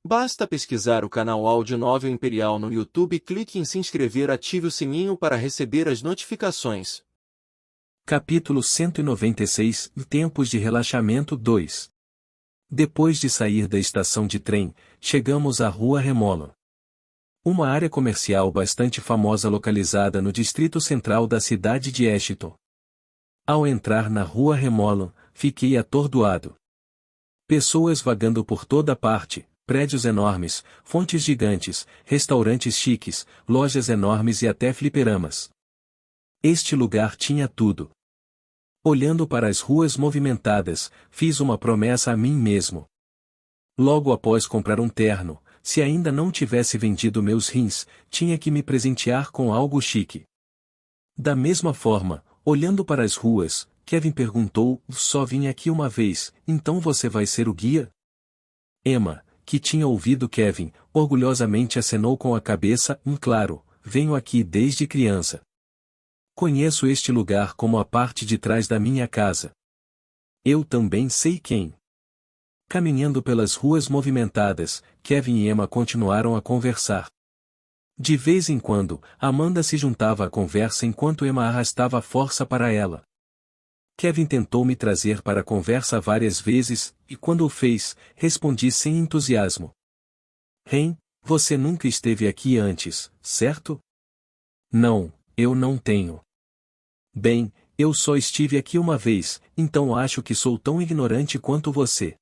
Basta pesquisar o canal Audionovel Imperial no YouTube e clique em se inscrever, ative o sininho para receber as notificações. Capítulo 196 Tempos de Relaxamento 2. Depois de sair da estação de trem, chegamos à Rua Remolo. Uma área comercial bastante famosa localizada no distrito central da cidade de Ashton. Ao entrar na Rua Remolo, fiquei atordoado. Pessoas vagando por toda parte, prédios enormes, fontes gigantes, restaurantes chiques, lojas enormes e até fliperamas. Este lugar tinha tudo. Olhando para as ruas movimentadas, fiz uma promessa a mim mesmo. Logo após comprar um terno, se ainda não tivesse vendido meus rins, tinha que me presentear com algo chique. Da mesma forma, olhando para as ruas, Kevin perguntou: só vim aqui uma vez, então você vai ser o guia? Emma, que tinha ouvido Kevin, orgulhosamente acenou com a cabeça: claro, venho aqui desde criança. Conheço este lugar como a parte de trás da minha casa. Eu também sei quem. Caminhando pelas ruas movimentadas, Kevin e Emma continuaram a conversar. De vez em quando, Amanda se juntava à conversa enquanto Emma arrastava força para ela. Kevin tentou me trazer para a conversa várias vezes, e quando o fez, respondi sem entusiasmo. Ren, você nunca esteve aqui antes, certo? Não, eu não tenho. Bem, eu só estive aqui uma vez, então acho que sou tão ignorante quanto você.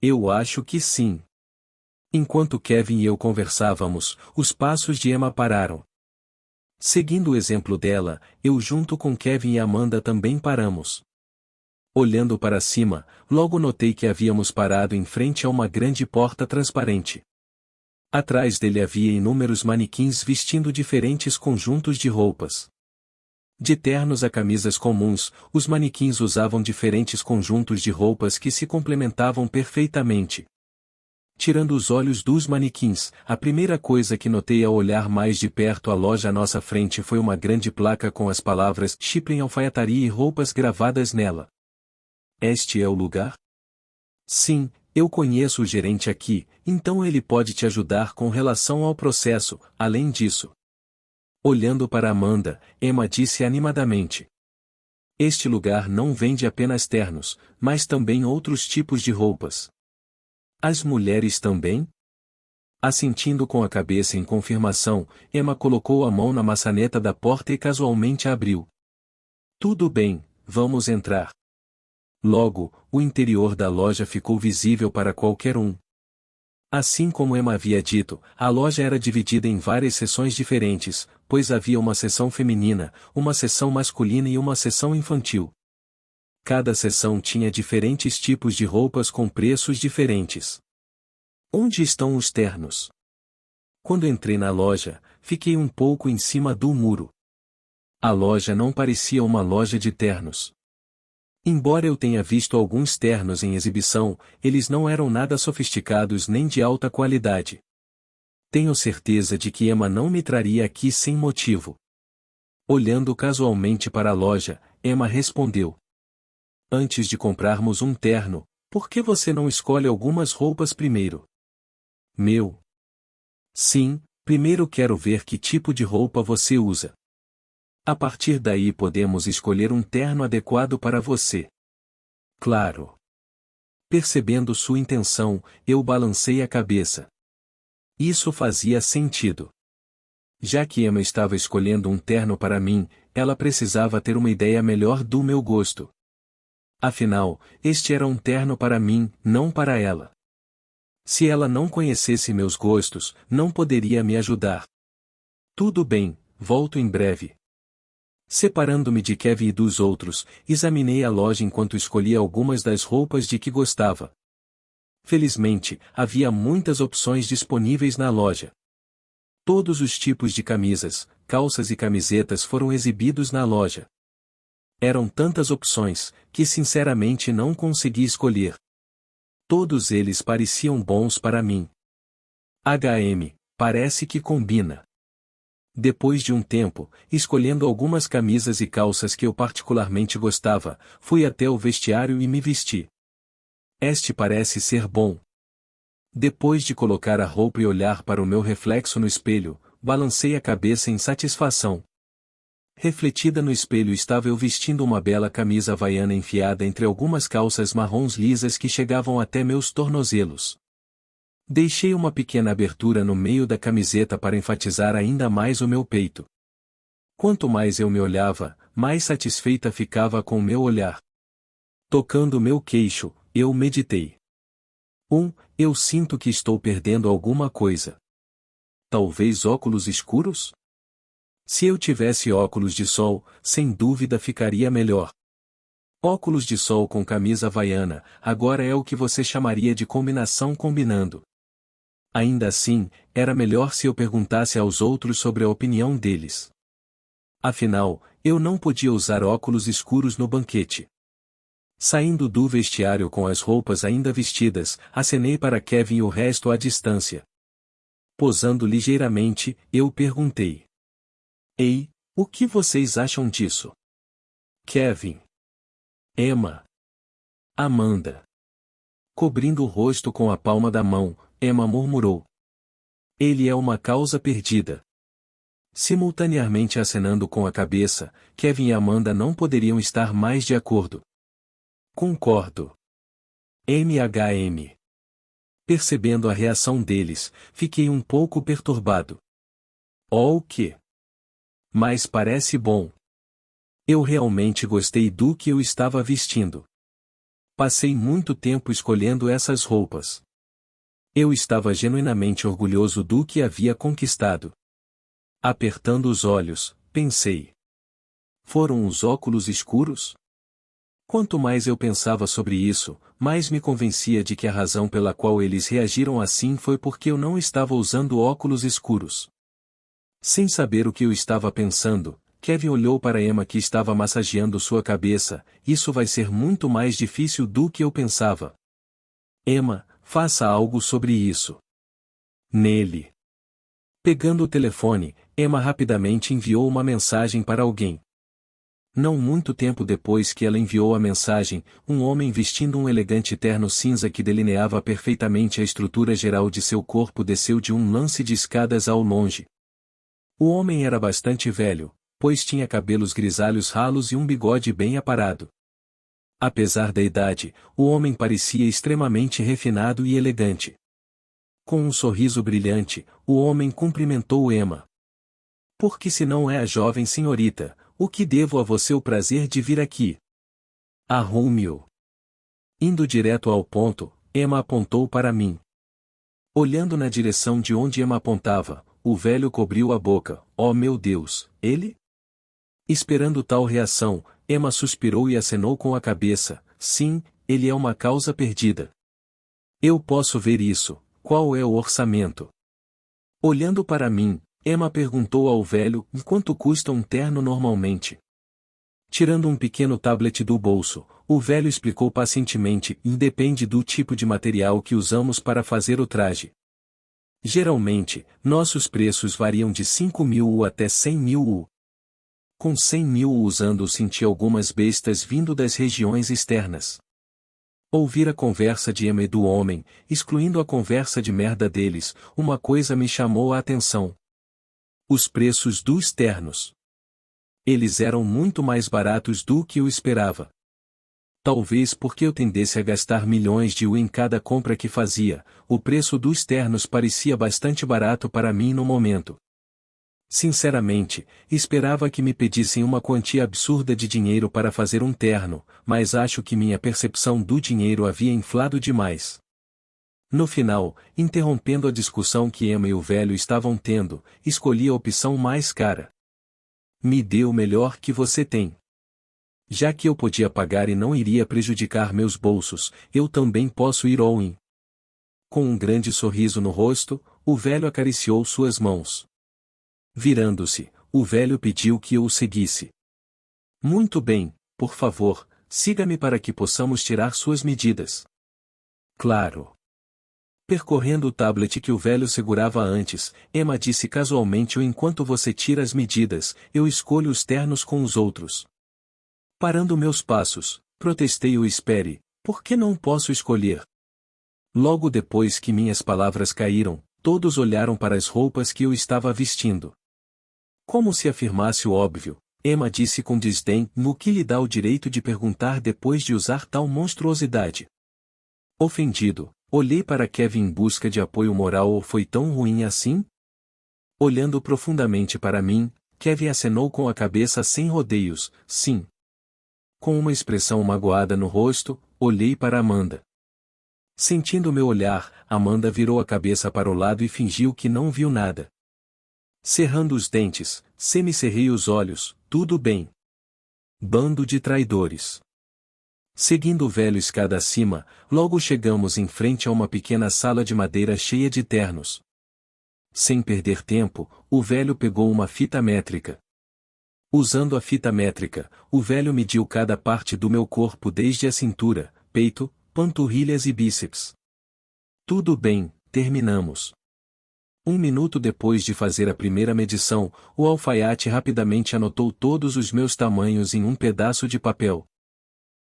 Eu acho que sim. Enquanto Kevin e eu conversávamos, os passos de Emma pararam. Seguindo o exemplo dela, eu junto com Kevin e Amanda também paramos. Olhando para cima, logo notei que havíamos parado em frente a uma grande porta transparente. Atrás dele havia inúmeros manequins vestindo diferentes conjuntos de roupas. De ternos a camisas comuns, os manequins usavam diferentes conjuntos de roupas que se complementavam perfeitamente. Tirando os olhos dos manequins, a primeira coisa que notei ao olhar mais de perto a loja à nossa frente foi uma grande placa com as palavras Shipping Alfaiataria e roupas gravadas nela. Este é o lugar? Sim, eu conheço o gerente aqui, então ele pode te ajudar com relação ao processo. Além disso, olhando para Amanda, Emma disse animadamente: este lugar não vende apenas ternos, mas também outros tipos de roupas. As mulheres também? Assentindo com a cabeça em confirmação, Emma colocou a mão na maçaneta da porta e casualmente a abriu. Tudo bem, vamos entrar. Logo, o interior da loja ficou visível para qualquer um. Assim como Emma havia dito, a loja era dividida em várias seções diferentes, pois havia uma seção feminina, uma seção masculina e uma seção infantil. Cada seção tinha diferentes tipos de roupas com preços diferentes. Onde estão os ternos? Quando entrei na loja, fiquei um pouco em cima do muro. A loja não parecia uma loja de ternos. Embora eu tenha visto alguns ternos em exibição, eles não eram nada sofisticados nem de alta qualidade. Tenho certeza de que Emma não me traria aqui sem motivo. Olhando casualmente para a loja, Emma respondeu: antes de comprarmos um terno, por que você não escolhe algumas roupas primeiro? Meu. Sim, primeiro quero ver que tipo de roupa você usa. A partir daí podemos escolher um terno adequado para você. Claro. Percebendo sua intenção, eu balancei a cabeça. Isso fazia sentido. Já que Emma estava escolhendo um terno para mim, ela precisava ter uma ideia melhor do meu gosto. Afinal, este era um terno para mim, não para ela. Se ela não conhecesse meus gostos, não poderia me ajudar. Tudo bem, volto em breve. Separando-me de Kevin e dos outros, examinei a loja enquanto escolhia algumas das roupas de que gostava. Felizmente, havia muitas opções disponíveis na loja. Todos os tipos de camisas, calças e camisetas foram exibidos na loja. Eram tantas opções, que sinceramente não consegui escolher. Todos eles pareciam bons para mim. Parece que combina. Depois de um tempo, escolhendo algumas camisas e calças que eu particularmente gostava, fui até o vestiário e me vesti. Este parece ser bom. Depois de colocar a roupa e olhar para o meu reflexo no espelho, balancei a cabeça em satisfação. Refletida no espelho estava eu vestindo uma bela camisa havaiana enfiada entre algumas calças marrons lisas que chegavam até meus tornozelos. Deixei uma pequena abertura no meio da camiseta para enfatizar ainda mais o meu peito. Quanto mais eu me olhava, mais satisfeita ficava com o meu olhar. Tocando meu queixo, eu meditei. Eu sinto que estou perdendo alguma coisa. Talvez óculos escuros? Se eu tivesse óculos de sol, sem dúvida ficaria melhor. Óculos de sol com camisa havaiana, agora é o que você chamaria de combinação combinando. Ainda assim, era melhor se eu perguntasse aos outros sobre a opinião deles. Afinal, eu não podia usar óculos escuros no banquete. Saindo do vestiário com as roupas ainda vestidas, acenei para Kevin e o resto à distância. Posando ligeiramente, eu perguntei: Ei, o que vocês acham disso? Kevin. Emma. Amanda. Cobrindo o rosto com a palma da mão, Emma murmurou: Ele é uma causa perdida. Simultaneamente acenando com a cabeça, Kevin e Amanda não poderiam estar mais de acordo. Concordo. MHM. Percebendo a reação deles, fiquei um pouco perturbado. Oh, o quê? Mas parece bom. Eu realmente gostei do que eu estava vestindo. Passei muito tempo escolhendo essas roupas. Eu estava genuinamente orgulhoso do que havia conquistado. Apertando os olhos, pensei. Foram os óculos escuros? Quanto mais eu pensava sobre isso, mais me convencia de que a razão pela qual eles reagiram assim foi porque eu não estava usando óculos escuros. Sem saber o que eu estava pensando, Kevin olhou para Emma que estava massageando sua cabeça. Isso vai ser muito mais difícil do que eu pensava. Emma, faça algo sobre isso. Nele. Pegando o telefone, Emma rapidamente enviou uma mensagem para alguém. Não muito tempo depois que ela enviou a mensagem, um homem vestindo um elegante terno cinza que delineava perfeitamente a estrutura geral de seu corpo desceu de um lance de escadas ao longe. O homem era bastante velho, pois tinha cabelos grisalhos ralos e um bigode bem aparado. Apesar da idade, o homem parecia extremamente refinado e elegante. Com um sorriso brilhante, o homem cumprimentou Emma. Porque se não é a jovem senhorita, o que devo a você o prazer de vir aqui? Arrume-o. Indo direto ao ponto, Emma apontou para mim. Olhando na direção de onde Emma apontava, o velho cobriu a boca. Oh meu Deus, ele? Esperando tal reação, Emma suspirou e acenou com a cabeça. Sim, ele é uma causa perdida. Eu posso ver isso. Qual é o orçamento? Olhando para mim, Emma perguntou ao velho quanto custa um terno normalmente. Tirando um pequeno tablet do bolso, o velho explicou pacientemente: depende do tipo de material que usamos para fazer o traje. Geralmente, nossos preços variam de 5.000 até 100.000. Com 100.000 usando senti algumas bestas vindo das regiões externas. Ouvir a conversa de Emma e do homem, excluindo a conversa de merda deles, uma coisa me chamou a atenção. Os preços dos ternos. Eles eram muito mais baratos do que eu esperava. Talvez porque eu tendesse a gastar milhões de em cada compra que fazia, o preço dos ternos parecia bastante barato para mim no momento. Sinceramente, esperava que me pedissem uma quantia absurda de dinheiro para fazer um terno, mas acho que minha percepção do dinheiro havia inflado demais. No final, interrompendo a discussão que Emma e o velho estavam tendo, escolhi a opção mais cara. Me dê o melhor que você tem. Já que eu podia pagar e não iria prejudicar meus bolsos, eu também posso ir all-in. Com um grande sorriso no rosto, o velho acariciou suas mãos. Virando-se, o velho pediu que eu o seguisse. Muito bem, por favor, siga-me para que possamos tirar suas medidas. Claro. Percorrendo o tablet que o velho segurava antes, Emma disse casualmente: enquanto você tira as medidas, eu escolho os ternos com os outros. Parando meus passos, protestei: espere, por que não posso escolher? Logo depois que minhas palavras caíram, todos olharam para as roupas que eu estava vestindo. Como se afirmasse o óbvio, Emma disse com desdém: "No que lhe dá o direito de perguntar depois de usar tal monstruosidade?" Ofendido, olhei para Kevin em busca de apoio moral. Ou foi tão ruim assim? Olhando profundamente para mim, Kevin acenou com a cabeça sem rodeios: "Sim." Com uma expressão magoada no rosto, olhei para Amanda. Sentindo meu olhar, Amanda virou a cabeça para o lado e fingiu que não viu nada. Cerrando os dentes, semicerrei os olhos: "Tudo bem." Bando de traidores. Seguindo o velho escada acima, logo chegamos em frente a uma pequena sala de madeira cheia de ternos. Sem perder tempo, o velho pegou uma fita métrica. Usando a fita métrica, o velho mediu cada parte do meu corpo desde a cintura, peito, panturrilhas e bíceps. "Tudo bem, terminamos." 1 minuto depois de fazer a primeira medição, o alfaiate rapidamente anotou todos os meus tamanhos em um pedaço de papel.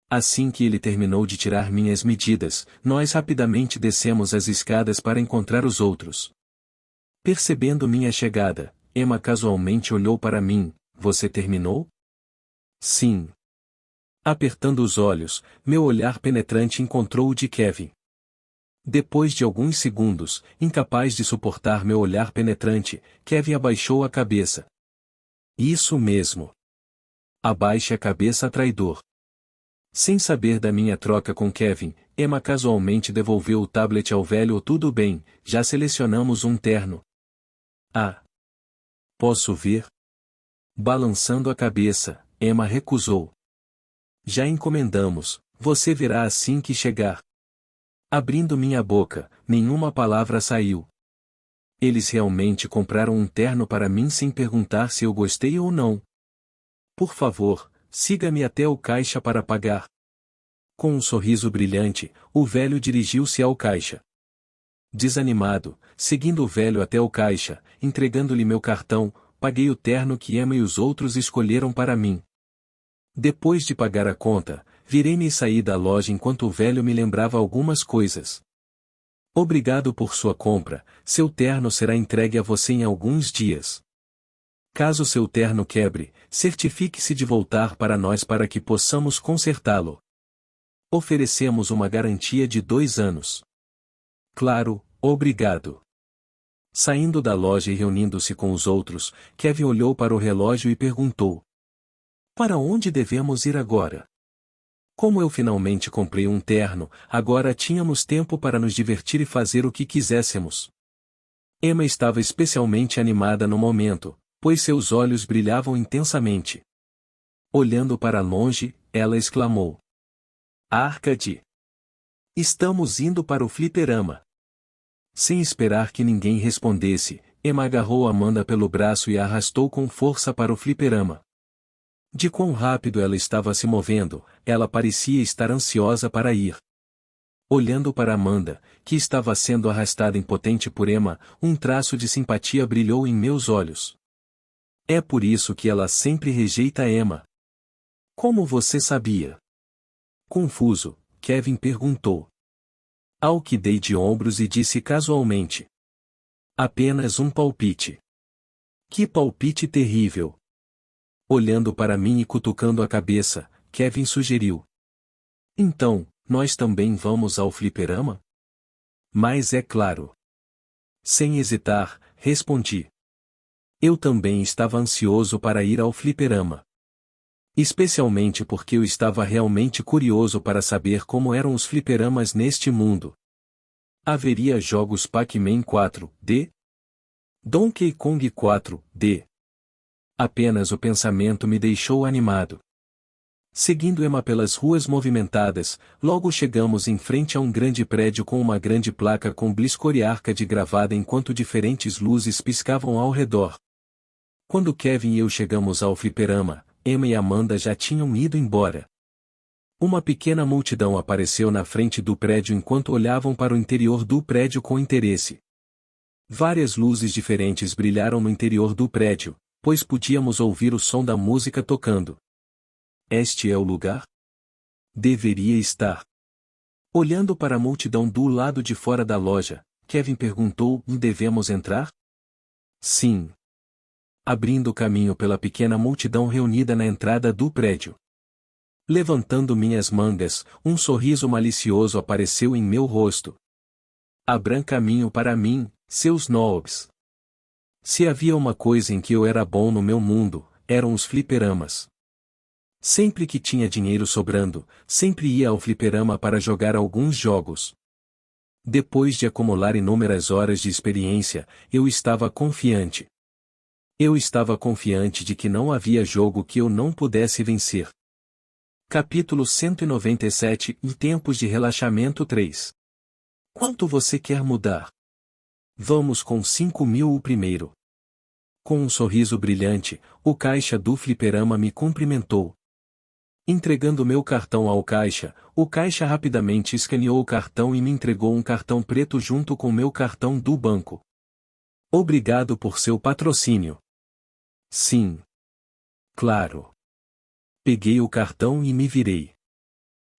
Assim que ele terminou de tirar minhas medidas, nós rapidamente descemos as escadas para encontrar os outros. Percebendo minha chegada, Emma casualmente olhou para mim: "Você terminou?" "Sim." Apertando os olhos, meu olhar penetrante encontrou o de Kevin. Depois de alguns segundos, incapaz de suportar meu olhar penetrante, Kevin abaixou a cabeça. "Isso mesmo. Abaixe a cabeça, traidor." Sem saber da minha troca com Kevin, Emma casualmente devolveu o tablet ao velho. "Tudo bem, já selecionamos um terno." "Ah. Posso ver?" Balançando a cabeça, Emma recusou. "Já encomendamos, você verá assim que chegar." Abrindo minha boca, nenhuma palavra saiu. Eles realmente compraram um terno para mim sem perguntar se eu gostei ou não. "Por favor, siga-me até o caixa para pagar." Com um sorriso brilhante, o velho dirigiu-se ao caixa. Desanimado, seguindo o velho até o caixa, entregando-lhe meu cartão, paguei o terno que Emma e os outros escolheram para mim. Depois de pagar a conta, virei-me e saí da loja enquanto o velho me lembrava algumas coisas. "Obrigado por sua compra, seu terno será entregue a você em alguns dias. Caso seu terno quebre, certifique-se de voltar para nós para que possamos consertá-lo. Oferecemos uma garantia de 2 anos." "Claro, obrigado." Saindo da loja e reunindo-se com os outros, Kevin olhou para o relógio e perguntou: "Para onde devemos ir agora?" Como eu finalmente comprei um terno, agora tínhamos tempo para nos divertir e fazer o que quiséssemos. Emma estava especialmente animada no momento, pois seus olhos brilhavam intensamente. Olhando para longe, ela exclamou: "Arcade! Estamos indo para o fliperama." Sem esperar que ninguém respondesse, Emma agarrou Amanda pelo braço e a arrastou com força para o fliperama. De quão rápido ela estava se movendo, ela parecia estar ansiosa para ir. Olhando para Amanda, que estava sendo arrastada impotente por Emma, um traço de simpatia brilhou em meus olhos. "É por isso que ela sempre rejeita Emma." "Como você sabia?" Confuso, Kevin perguntou. Ao que dei de ombros e disse casualmente: "Apenas um palpite." "Que palpite terrível." Olhando para mim e cutucando a cabeça, Kevin sugeriu: "Então, nós também vamos ao fliperama?" "Mas é claro." Sem hesitar, respondi. Eu também estava ansioso para ir ao fliperama. Especialmente porque eu estava realmente curioso para saber como eram os fliperamas neste mundo. Haveria jogos Pac-Man 4D? Donkey Kong 4D? Apenas o pensamento me deixou animado. Seguindo Emma pelas ruas movimentadas, logo chegamos em frente a um grande prédio com uma grande placa com Bliscore Arcade gravada enquanto diferentes luzes piscavam ao redor. Quando Kevin e eu chegamos ao fliperama, Emma e Amanda já tinham ido embora. Uma pequena multidão apareceu na frente do prédio enquanto olhavam para o interior do prédio com interesse. Várias luzes diferentes brilharam no interior do prédio, pois podíamos ouvir o som da música tocando. Este é o lugar? Deveria estar. Olhando para a multidão do lado de fora da loja, Kevin perguntou: devemos entrar? Sim. Abrindo caminho pela pequena multidão reunida na entrada do prédio. Levantando minhas mangas, um sorriso malicioso apareceu em meu rosto. Abram caminho para mim, seus noobs. Se havia uma coisa em que eu era bom no meu mundo, eram os fliperamas. Sempre que tinha dinheiro sobrando, sempre ia ao fliperama para jogar alguns jogos. Depois de acumular inúmeras horas de experiência, eu estava confiante. Eu estava confiante de que não havia jogo que eu não pudesse vencer. Capítulo 197 – Tempos de relaxamento 3. Quanto você quer mudar? Vamos com 5.000 o primeiro. Com um sorriso brilhante, o caixa do fliperama me cumprimentou. Entregando meu cartão ao caixa, o caixa rapidamente escaneou o cartão e me entregou um cartão preto junto com meu cartão do banco. Obrigado por seu patrocínio. Sim. Claro. Peguei o cartão e me virei.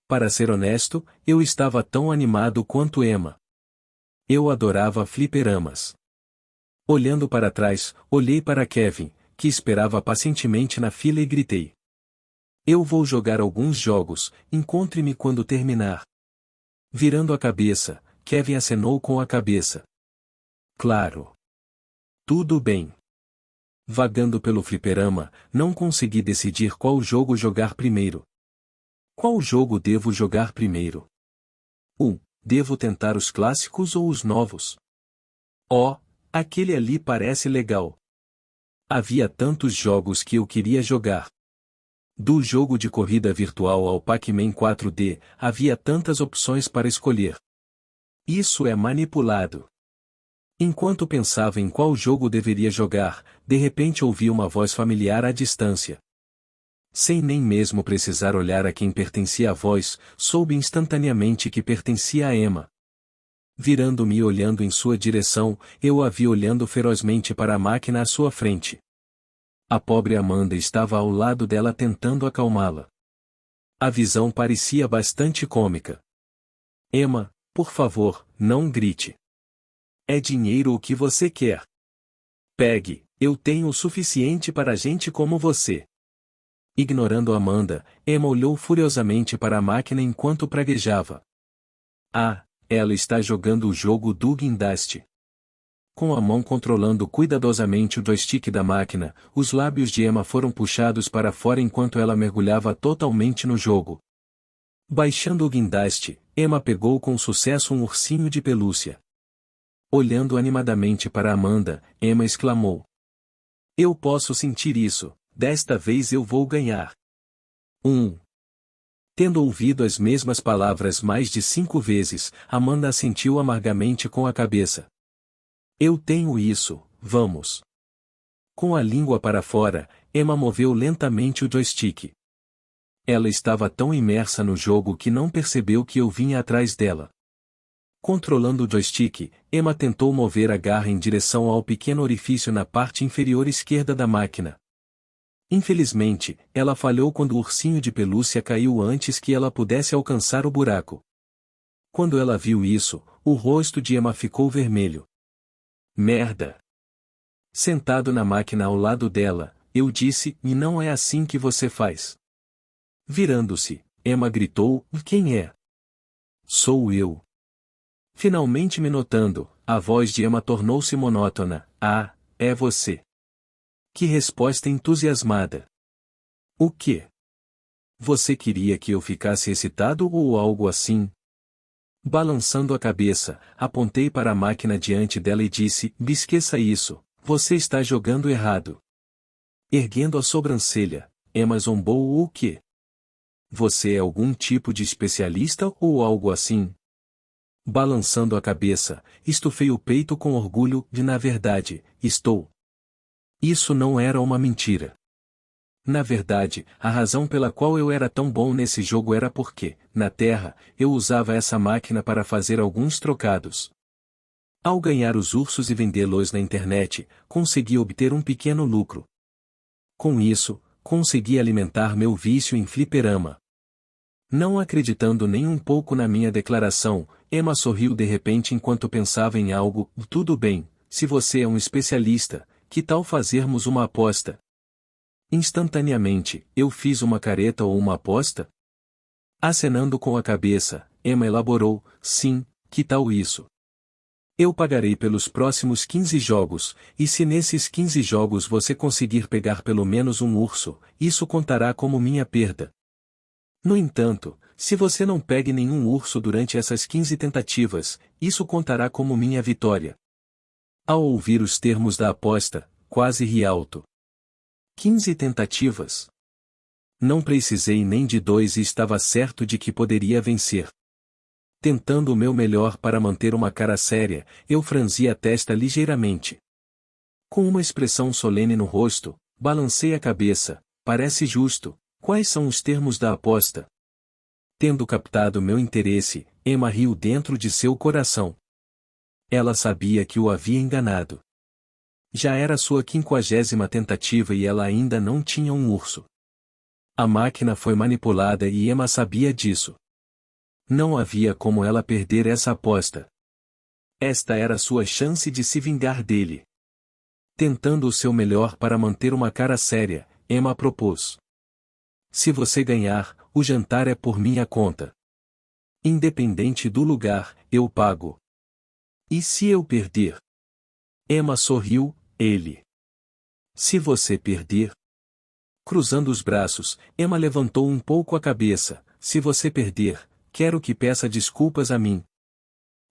Para ser honesto, eu estava tão animado quanto Emma. Eu adorava fliperamas. Olhando para trás, olhei para Kevin, que esperava pacientemente na fila e gritei: eu vou jogar alguns jogos, encontre-me quando terminar. Virando a cabeça, Kevin acenou com a cabeça. Claro. Tudo bem. Vagando pelo fliperama, não consegui decidir qual jogo jogar primeiro. Qual jogo devo jogar primeiro? Devo tentar os clássicos ou os novos? Oh, aquele ali parece legal. Havia tantos jogos que eu queria jogar. Do jogo de corrida virtual ao Pac-Man 4D, havia tantas opções para escolher. Isso é manipulado. Enquanto pensava em qual jogo deveria jogar, de repente ouvi uma voz familiar à distância. Sem nem mesmo precisar olhar a quem pertencia a voz, soube instantaneamente que pertencia a Emma. Virando-me e olhando em sua direção, eu a vi olhando ferozmente para a máquina à sua frente. A pobre Amanda estava ao lado dela tentando acalmá-la. A visão parecia bastante cômica. Emma, por favor, não grite. É dinheiro o que você quer. Pegue, eu tenho o suficiente para gente como você. Ignorando Amanda, Emma olhou furiosamente para a máquina enquanto praguejava. Ah, ela está jogando o jogo do guindaste. Com a mão controlando cuidadosamente o joystick da máquina, os lábios de Emma foram puxados para fora enquanto ela mergulhava totalmente no jogo. Baixando o guindaste, Emma pegou com sucesso um ursinho de pelúcia. Olhando animadamente para Amanda, Emma exclamou: eu posso sentir isso, desta vez eu vou ganhar. Tendo ouvido as mesmas palavras mais de 5 vezes, Amanda assentiu amargamente com a cabeça. Eu tenho isso, vamos. Com a língua para fora, Emma moveu lentamente o joystick. Ela estava tão imersa no jogo que não percebeu que eu vinha atrás dela. Controlando o joystick, Emma tentou mover a garra em direção ao pequeno orifício na parte inferior esquerda da máquina. Infelizmente, ela falhou quando o ursinho de pelúcia caiu antes que ela pudesse alcançar o buraco. Quando ela viu isso, o rosto de Emma ficou vermelho. Merda! Sentado na máquina ao lado dela, eu disse: e não é assim que você faz. Virando-se, Emma gritou: quem é? Sou eu. Finalmente me notando, a voz de Emma tornou-se monótona. Ah, é você. Que resposta entusiasmada. O quê? Você queria que eu ficasse excitado ou algo assim? Balançando a cabeça, apontei para a máquina diante dela e disse: esqueça isso, você está jogando errado. Erguendo a sobrancelha, Emma zombou: o quê? Você é algum tipo de especialista ou algo assim? Balançando a cabeça, estufei o peito com orgulho de na verdade, estou. Isso não era uma mentira. Na verdade, a razão pela qual eu era tão bom nesse jogo era porque, na Terra, eu usava essa máquina para fazer alguns trocados. Ao ganhar os ursos e vendê-los na internet, consegui obter um pequeno lucro. Com isso, consegui alimentar meu vício em fliperama. Não acreditando nem um pouco na minha declaração, Emma sorriu de repente enquanto pensava em algo. Tudo bem, se você é um especialista, que tal fazermos uma aposta? Instantaneamente, eu fiz uma careta ou uma aposta? Acenando com a cabeça, Emma elaborou, sim, que tal isso? Eu pagarei pelos próximos 15 jogos, e se nesses 15 jogos você conseguir pegar pelo menos um urso, isso contará como minha perda. No entanto, se você não pegue nenhum urso durante essas 15 tentativas, isso contará como minha vitória. Ao ouvir os termos da aposta, quase ri alto. 15 tentativas? Não precisei nem de 2 e estava certo de que poderia vencer. Tentando o meu melhor para manter uma cara séria, eu franzi a testa ligeiramente. Com uma expressão solene no rosto, balancei a cabeça. Parece justo. Quais são os termos da aposta? Tendo captado meu interesse, Emma riu dentro de seu coração. Ela sabia que o havia enganado. Já era sua 50ª tentativa e ela ainda não tinha um urso. A máquina foi manipulada e Emma sabia disso. Não havia como ela perder essa aposta. Esta era sua chance de se vingar dele. Tentando o seu melhor para manter uma cara séria, Emma propôs. Se você ganhar, o jantar é por minha conta. Independente do lugar, eu pago. E se eu perder? Emma sorriu, ele. Se você perder? Cruzando os braços, Emma levantou um pouco a cabeça. Se você perder, quero que peça desculpas a mim.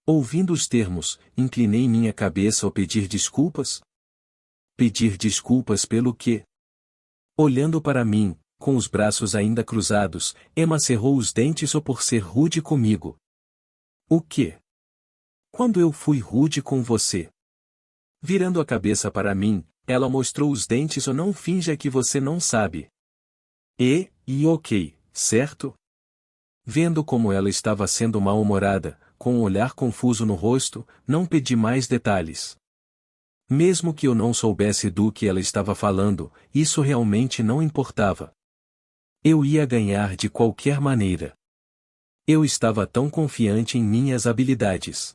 Ouvindo os termos, inclinei minha cabeça ao pedir desculpas? Pedir desculpas pelo quê? Olhando para mim, com os braços ainda cruzados, Emma cerrou os dentes ou por ser rude comigo. O quê? Quando eu fui rude com você? Virando a cabeça para mim, ela mostrou os dentes ou não finja que você não sabe. E ok, certo? Vendo como ela estava sendo mal-humorada, com um olhar confuso no rosto, não pedi mais detalhes. Mesmo que eu não soubesse do que ela estava falando, isso realmente não importava. Eu ia ganhar de qualquer maneira. Eu estava tão confiante em minhas habilidades.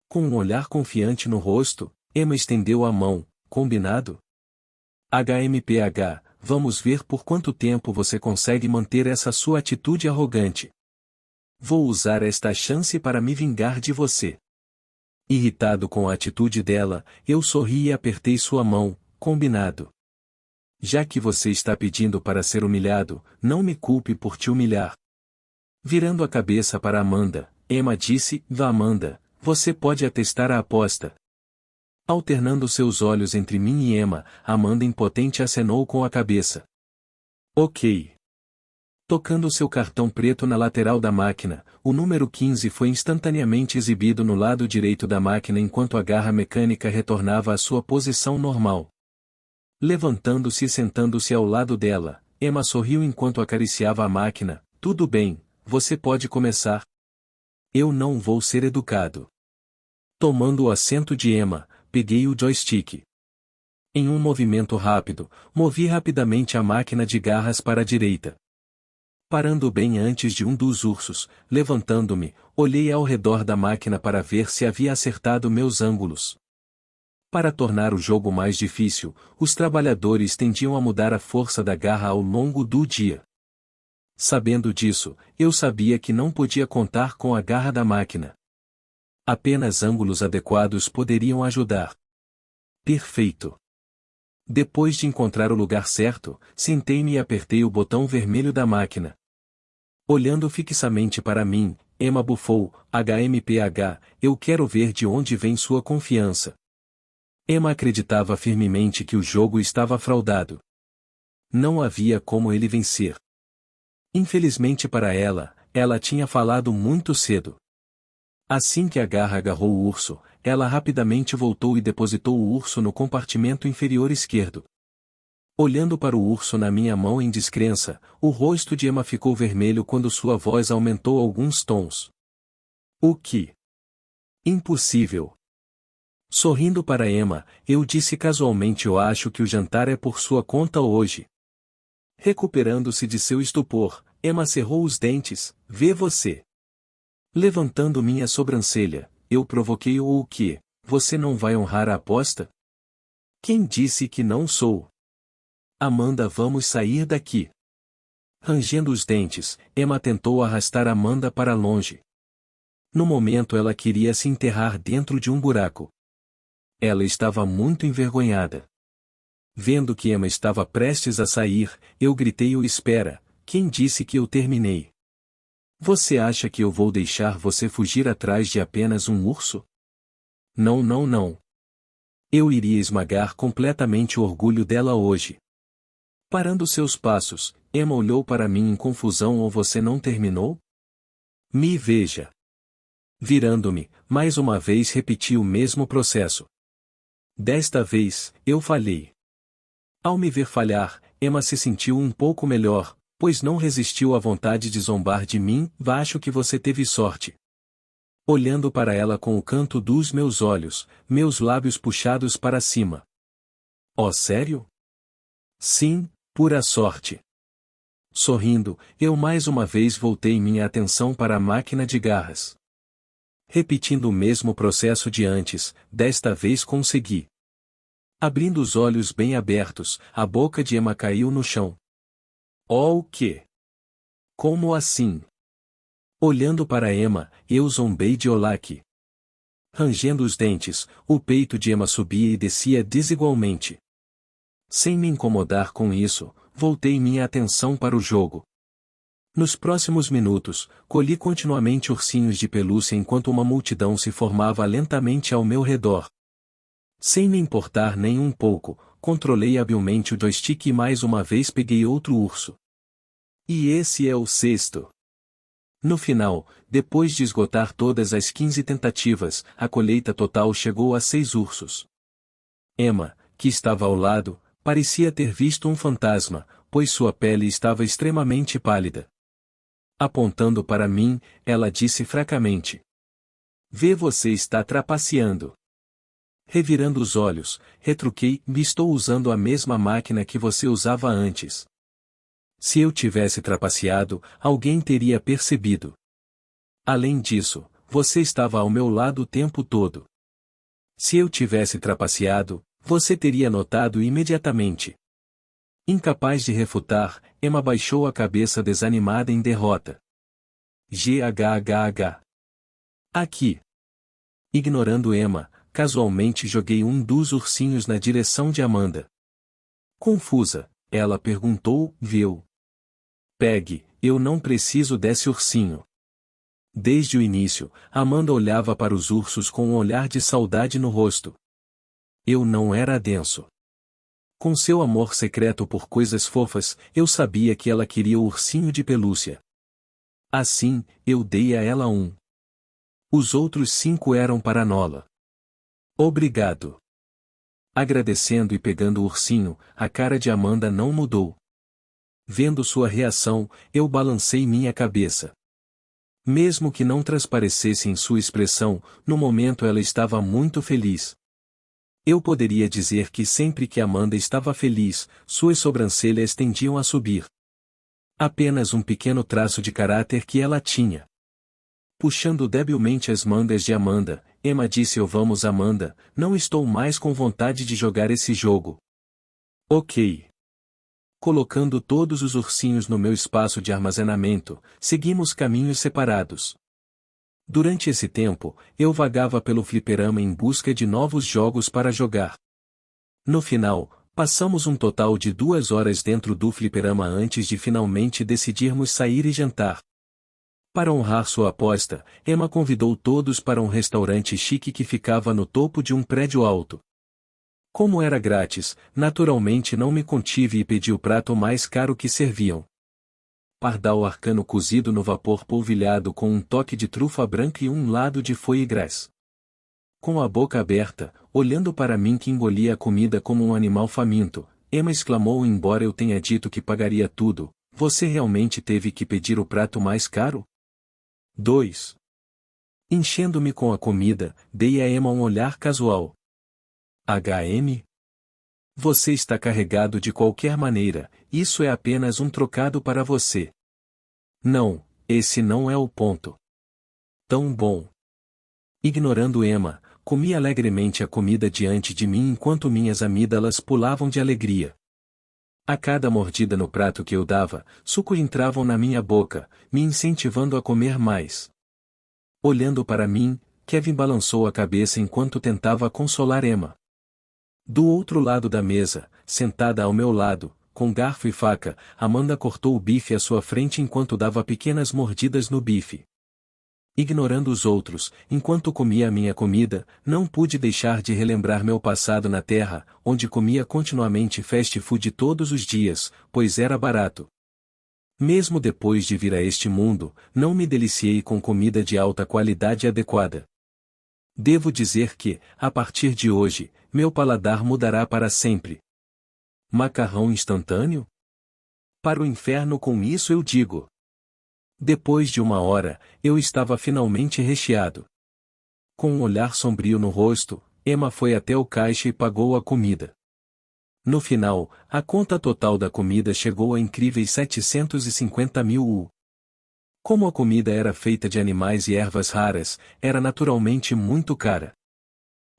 Com um olhar confiante no rosto, Emma estendeu a mão, combinado? HMPH, vamos ver por quanto tempo você consegue manter essa sua atitude arrogante. Vou usar esta chance para me vingar de você. Irritado com a atitude dela, eu sorri e apertei sua mão, combinado. Já que você está pedindo para ser humilhado, não me culpe por te humilhar. Virando a cabeça para Amanda, Emma disse, vá Amanda, você pode atestar a aposta. Alternando seus olhos entre mim e Emma, Amanda impotente acenou com a cabeça. Ok. Tocando seu cartão preto na lateral da máquina, o número 15 foi instantaneamente exibido no lado direito da máquina enquanto a garra mecânica retornava à sua posição normal. Levantando-se e sentando-se ao lado dela, Emma sorriu enquanto acariciava a máquina. Tudo bem, você pode começar. Eu não vou ser educado. Tomando o assento de Emma, peguei o joystick. Em um movimento rápido, movi rapidamente a máquina de garras para a direita. Parando bem antes de um dos ursos, levantando-me, olhei ao redor da máquina para ver se havia acertado meus ângulos. Para tornar o jogo mais difícil, os trabalhadores tendiam a mudar a força da garra ao longo do dia. Sabendo disso, eu sabia que não podia contar com a garra da máquina. Apenas ângulos adequados poderiam ajudar. Perfeito. Depois de encontrar o lugar certo, sentei-me e apertei o botão vermelho da máquina. Olhando fixamente para mim, Emma bufou, HMPH, eu quero ver de onde vem sua confiança. Emma acreditava firmemente que o jogo estava fraudado. Não havia como ele vencer. Infelizmente para ela, ela tinha falado muito cedo. Assim que a garra agarrou o urso, ela rapidamente voltou e depositou o urso no compartimento inferior esquerdo. Olhando para o urso na minha mão em descrença, o rosto de Emma ficou vermelho quando sua voz aumentou alguns tons. O que? Impossível. Sorrindo para Emma, eu disse casualmente eu acho que o jantar é por sua conta hoje. Recuperando-se de seu estupor, Emma cerrou os dentes. Vê você. Levantando minha sobrancelha, eu provoquei-o ou o quê? Você não vai honrar a aposta? Quem disse que não sou? Amanda, vamos sair daqui. Rangendo os dentes, Emma tentou arrastar Amanda para longe. No momento ela queria se enterrar dentro de um buraco. Ela estava muito envergonhada. Vendo que Emma estava prestes a sair, eu gritei-o: espera, quem disse que eu terminei? Você acha que eu vou deixar você fugir atrás de apenas um urso? Não, não, não. Eu iria esmagar completamente o orgulho dela hoje. Parando seus passos, Emma olhou para mim em confusão. Ou você não terminou? Me veja. Virando-me, mais uma vez repeti o mesmo processo. Desta vez, eu falhei. Ao me ver falhar, Emma se sentiu um pouco melhor, pois não resistiu à vontade de zombar de mim. Acho que você teve sorte. Olhando para ela com o canto dos meus olhos, meus lábios puxados para cima. Oh, sério? Sim, pura sorte. Sorrindo, eu mais uma vez voltei minha atenção para a máquina de garras. Repetindo o mesmo processo de antes, desta vez consegui. Abrindo os olhos bem abertos, a boca de Emma caiu no chão. Oh, o quê? Como assim? Olhando para Emma, eu zombei de Olak. Rangendo os dentes, o peito de Emma subia e descia desigualmente. Sem me incomodar com isso, voltei minha atenção para o jogo. Nos próximos minutos, colhi continuamente ursinhos de pelúcia enquanto uma multidão se formava lentamente ao meu redor. Sem me importar nem um pouco, controlei habilmente o joystick e mais uma vez peguei outro urso. E esse é o sexto. No final, depois de esgotar todas as 15 tentativas, a colheita total chegou a 6 ursos. Emma, que estava ao lado, parecia ter visto um fantasma, pois sua pele estava extremamente pálida. Apontando para mim, ela disse fracamente: Vê, você está trapaceando. Revirando os olhos, retruquei: estou usando a mesma máquina que você usava antes. Se eu tivesse trapaceado, alguém teria percebido. Além disso, você estava ao meu lado o tempo todo. Se eu tivesse trapaceado, você teria notado imediatamente. Incapaz de refutar, Emma baixou a cabeça desanimada em derrota. GHHH. Aqui. Ignorando Emma, casualmente joguei um dos ursinhos na direção de Amanda. Confusa, ela perguntou: viu? Pegue, eu não preciso desse ursinho. Desde o início, Amanda olhava para os ursos com um olhar de saudade no rosto. Eu não era denso. Com seu amor secreto por coisas fofas, eu sabia que ela queria o ursinho de pelúcia. Assim, eu dei a ela um. Os outros 5 eram para Nola. Obrigado. Agradecendo e pegando o ursinho, a cara de Amanda não mudou. Vendo sua reação, eu balancei minha cabeça. Mesmo que não transparecesse em sua expressão, no momento ela estava muito feliz. Eu poderia dizer que sempre que Amanda estava feliz, suas sobrancelhas tendiam a subir. Apenas um pequeno traço de caráter que ela tinha. Puxando debilmente as mangas de Amanda, Emma disse: vamos, Amanda, não estou mais com vontade de jogar esse jogo. Ok. Colocando todos os ursinhos no meu espaço de armazenamento, seguimos caminhos separados. Durante esse tempo, eu vagava pelo fliperama em busca de novos jogos para jogar. No final, passamos um total de 2 horas dentro do fliperama antes de finalmente decidirmos sair e jantar. Para honrar sua aposta, Emma convidou todos para um restaurante chique que ficava no topo de um prédio alto. Como era grátis, naturalmente não me contive e pedi o prato mais caro que serviam. Pardal arcano cozido no vapor polvilhado com um toque de trufa branca e um lado de foie gras. Com a boca aberta, olhando para mim que engolia a comida como um animal faminto, Emma exclamou: embora eu tenha dito que pagaria tudo, você realmente teve que pedir o prato mais caro? 2. Enchendo-me com a comida, dei a Emma um olhar casual. HM? Você está carregado de qualquer maneira, isso é apenas um trocado para você. Não, esse não é o ponto. Tão bom. Ignorando Emma, comi alegremente a comida diante de mim enquanto minhas amígdalas pulavam de alegria. A cada mordida no prato que eu dava, sucos entravam na minha boca, me incentivando a comer mais. Olhando para mim, Kevin balançou a cabeça enquanto tentava consolar Emma. Do outro lado da mesa, sentada ao meu lado, com garfo e faca, Amanda cortou o bife à sua frente enquanto dava pequenas mordidas no bife. Ignorando os outros, enquanto comia a minha comida, não pude deixar de relembrar meu passado na Terra, onde comia continuamente fast food todos os dias, pois era barato. Mesmo depois de vir a este mundo, não me deliciei com comida de alta qualidade adequada. Devo dizer que, a partir de hoje, meu paladar mudará para sempre. Macarrão instantâneo? Para o inferno com isso eu digo. Depois de 1 hora, eu estava finalmente recheado. Com um olhar sombrio no rosto, Emma foi até o caixa e pagou a comida. No final, a conta total da comida chegou a incríveis 750 mil U. Como a comida era feita de animais e ervas raras, era naturalmente muito cara.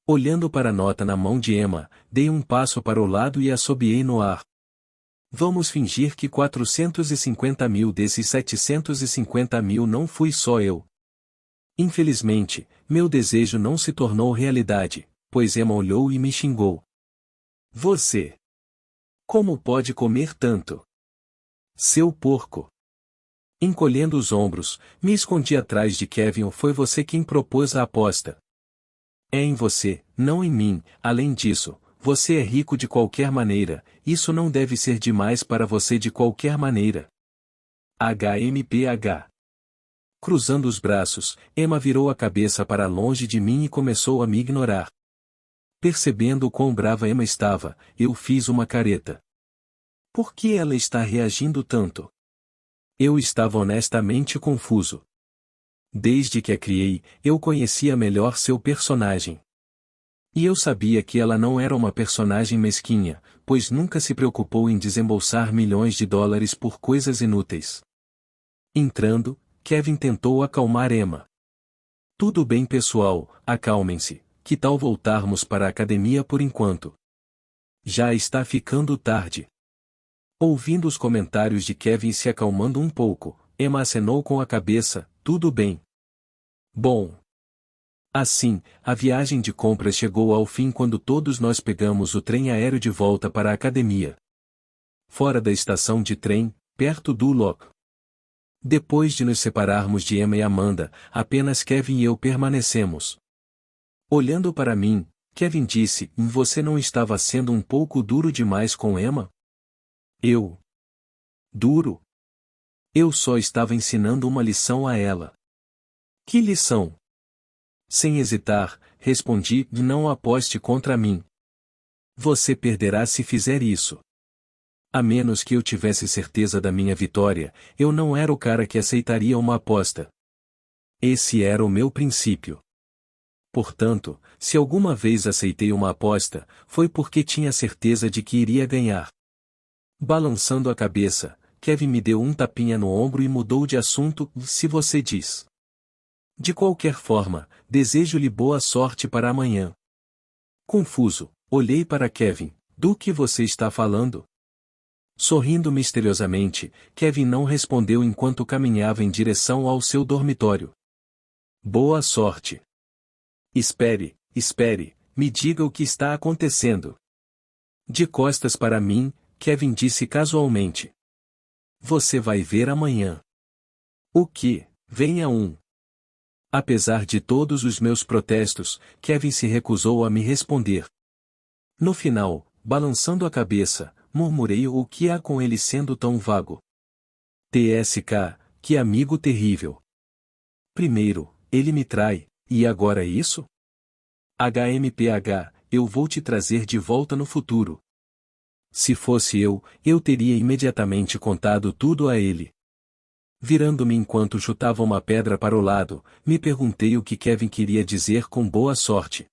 Olhando para a nota na mão de Emma, dei um passo para o lado e assobiei no ar. Vamos fingir que 450 mil desses 750 mil não fui só eu. Infelizmente, meu desejo não se tornou realidade, pois Emma olhou e me xingou. Você! Como pode comer tanto? Seu porco! Encolhendo os ombros, me escondi atrás de Kevin. Foi você quem propôs a aposta. É em você, não em mim. Além disso, você é rico de qualquer maneira, isso não deve ser demais para você de qualquer maneira. HMPH. Cruzando os braços, Emma virou a cabeça para longe de mim e começou a me ignorar. Percebendo o quão brava Emma estava, eu fiz uma careta. Por que ela está reagindo tanto? Eu estava honestamente confuso. Desde que a criei, eu conhecia melhor seu personagem. E eu sabia que ela não era uma personagem mesquinha, pois nunca se preocupou em desembolsar milhões de dólares por coisas inúteis. Entrando, Kevin tentou acalmar Emma. Tudo bem, pessoal, acalmem-se, que tal voltarmos para a academia por enquanto? Já está ficando tarde. Ouvindo os comentários de Kevin se acalmando um pouco, Emma acenou com a cabeça, tudo bem. Bom. Assim, a viagem de compras chegou ao fim quando todos nós pegamos o trem aéreo de volta para a academia. Fora da estação de trem, perto do lock. Depois de nos separarmos de Emma e Amanda, apenas Kevin e eu permanecemos. Olhando para mim, Kevin disse, você não estava sendo um pouco duro demais com Emma? Eu. Duro? Eu só estava ensinando uma lição a ela. Que lição? Sem hesitar, respondi, não aposte contra mim. Você perderá se fizer isso. A menos que eu tivesse certeza da minha vitória, eu não era o cara que aceitaria uma aposta. Esse era o meu princípio. Portanto, se alguma vez aceitei uma aposta, foi porque tinha certeza de que iria ganhar. Balançando a cabeça, Kevin me deu um tapinha no ombro e mudou de assunto, se você diz. De qualquer forma, desejo-lhe boa sorte para amanhã. Confuso, olhei para Kevin, do que você está falando? Sorrindo misteriosamente, Kevin não respondeu enquanto caminhava em direção ao seu dormitório. Boa sorte. Espere, me diga o que está acontecendo. De costas para mim, Kevin disse casualmente. Você vai ver amanhã. O que? Venha um. Apesar de todos os meus protestos, Kevin se recusou a me responder. No final, balançando a cabeça, murmurei o que há com ele sendo tão vago. TSK, que amigo terrível. Primeiro, ele me trai, e agora isso? HMPH, eu vou te trazer de volta no futuro. Se fosse eu teria imediatamente contado tudo a ele. Virando-me enquanto chutava uma pedra para o lado, me perguntei o que Kevin queria dizer com boa sorte.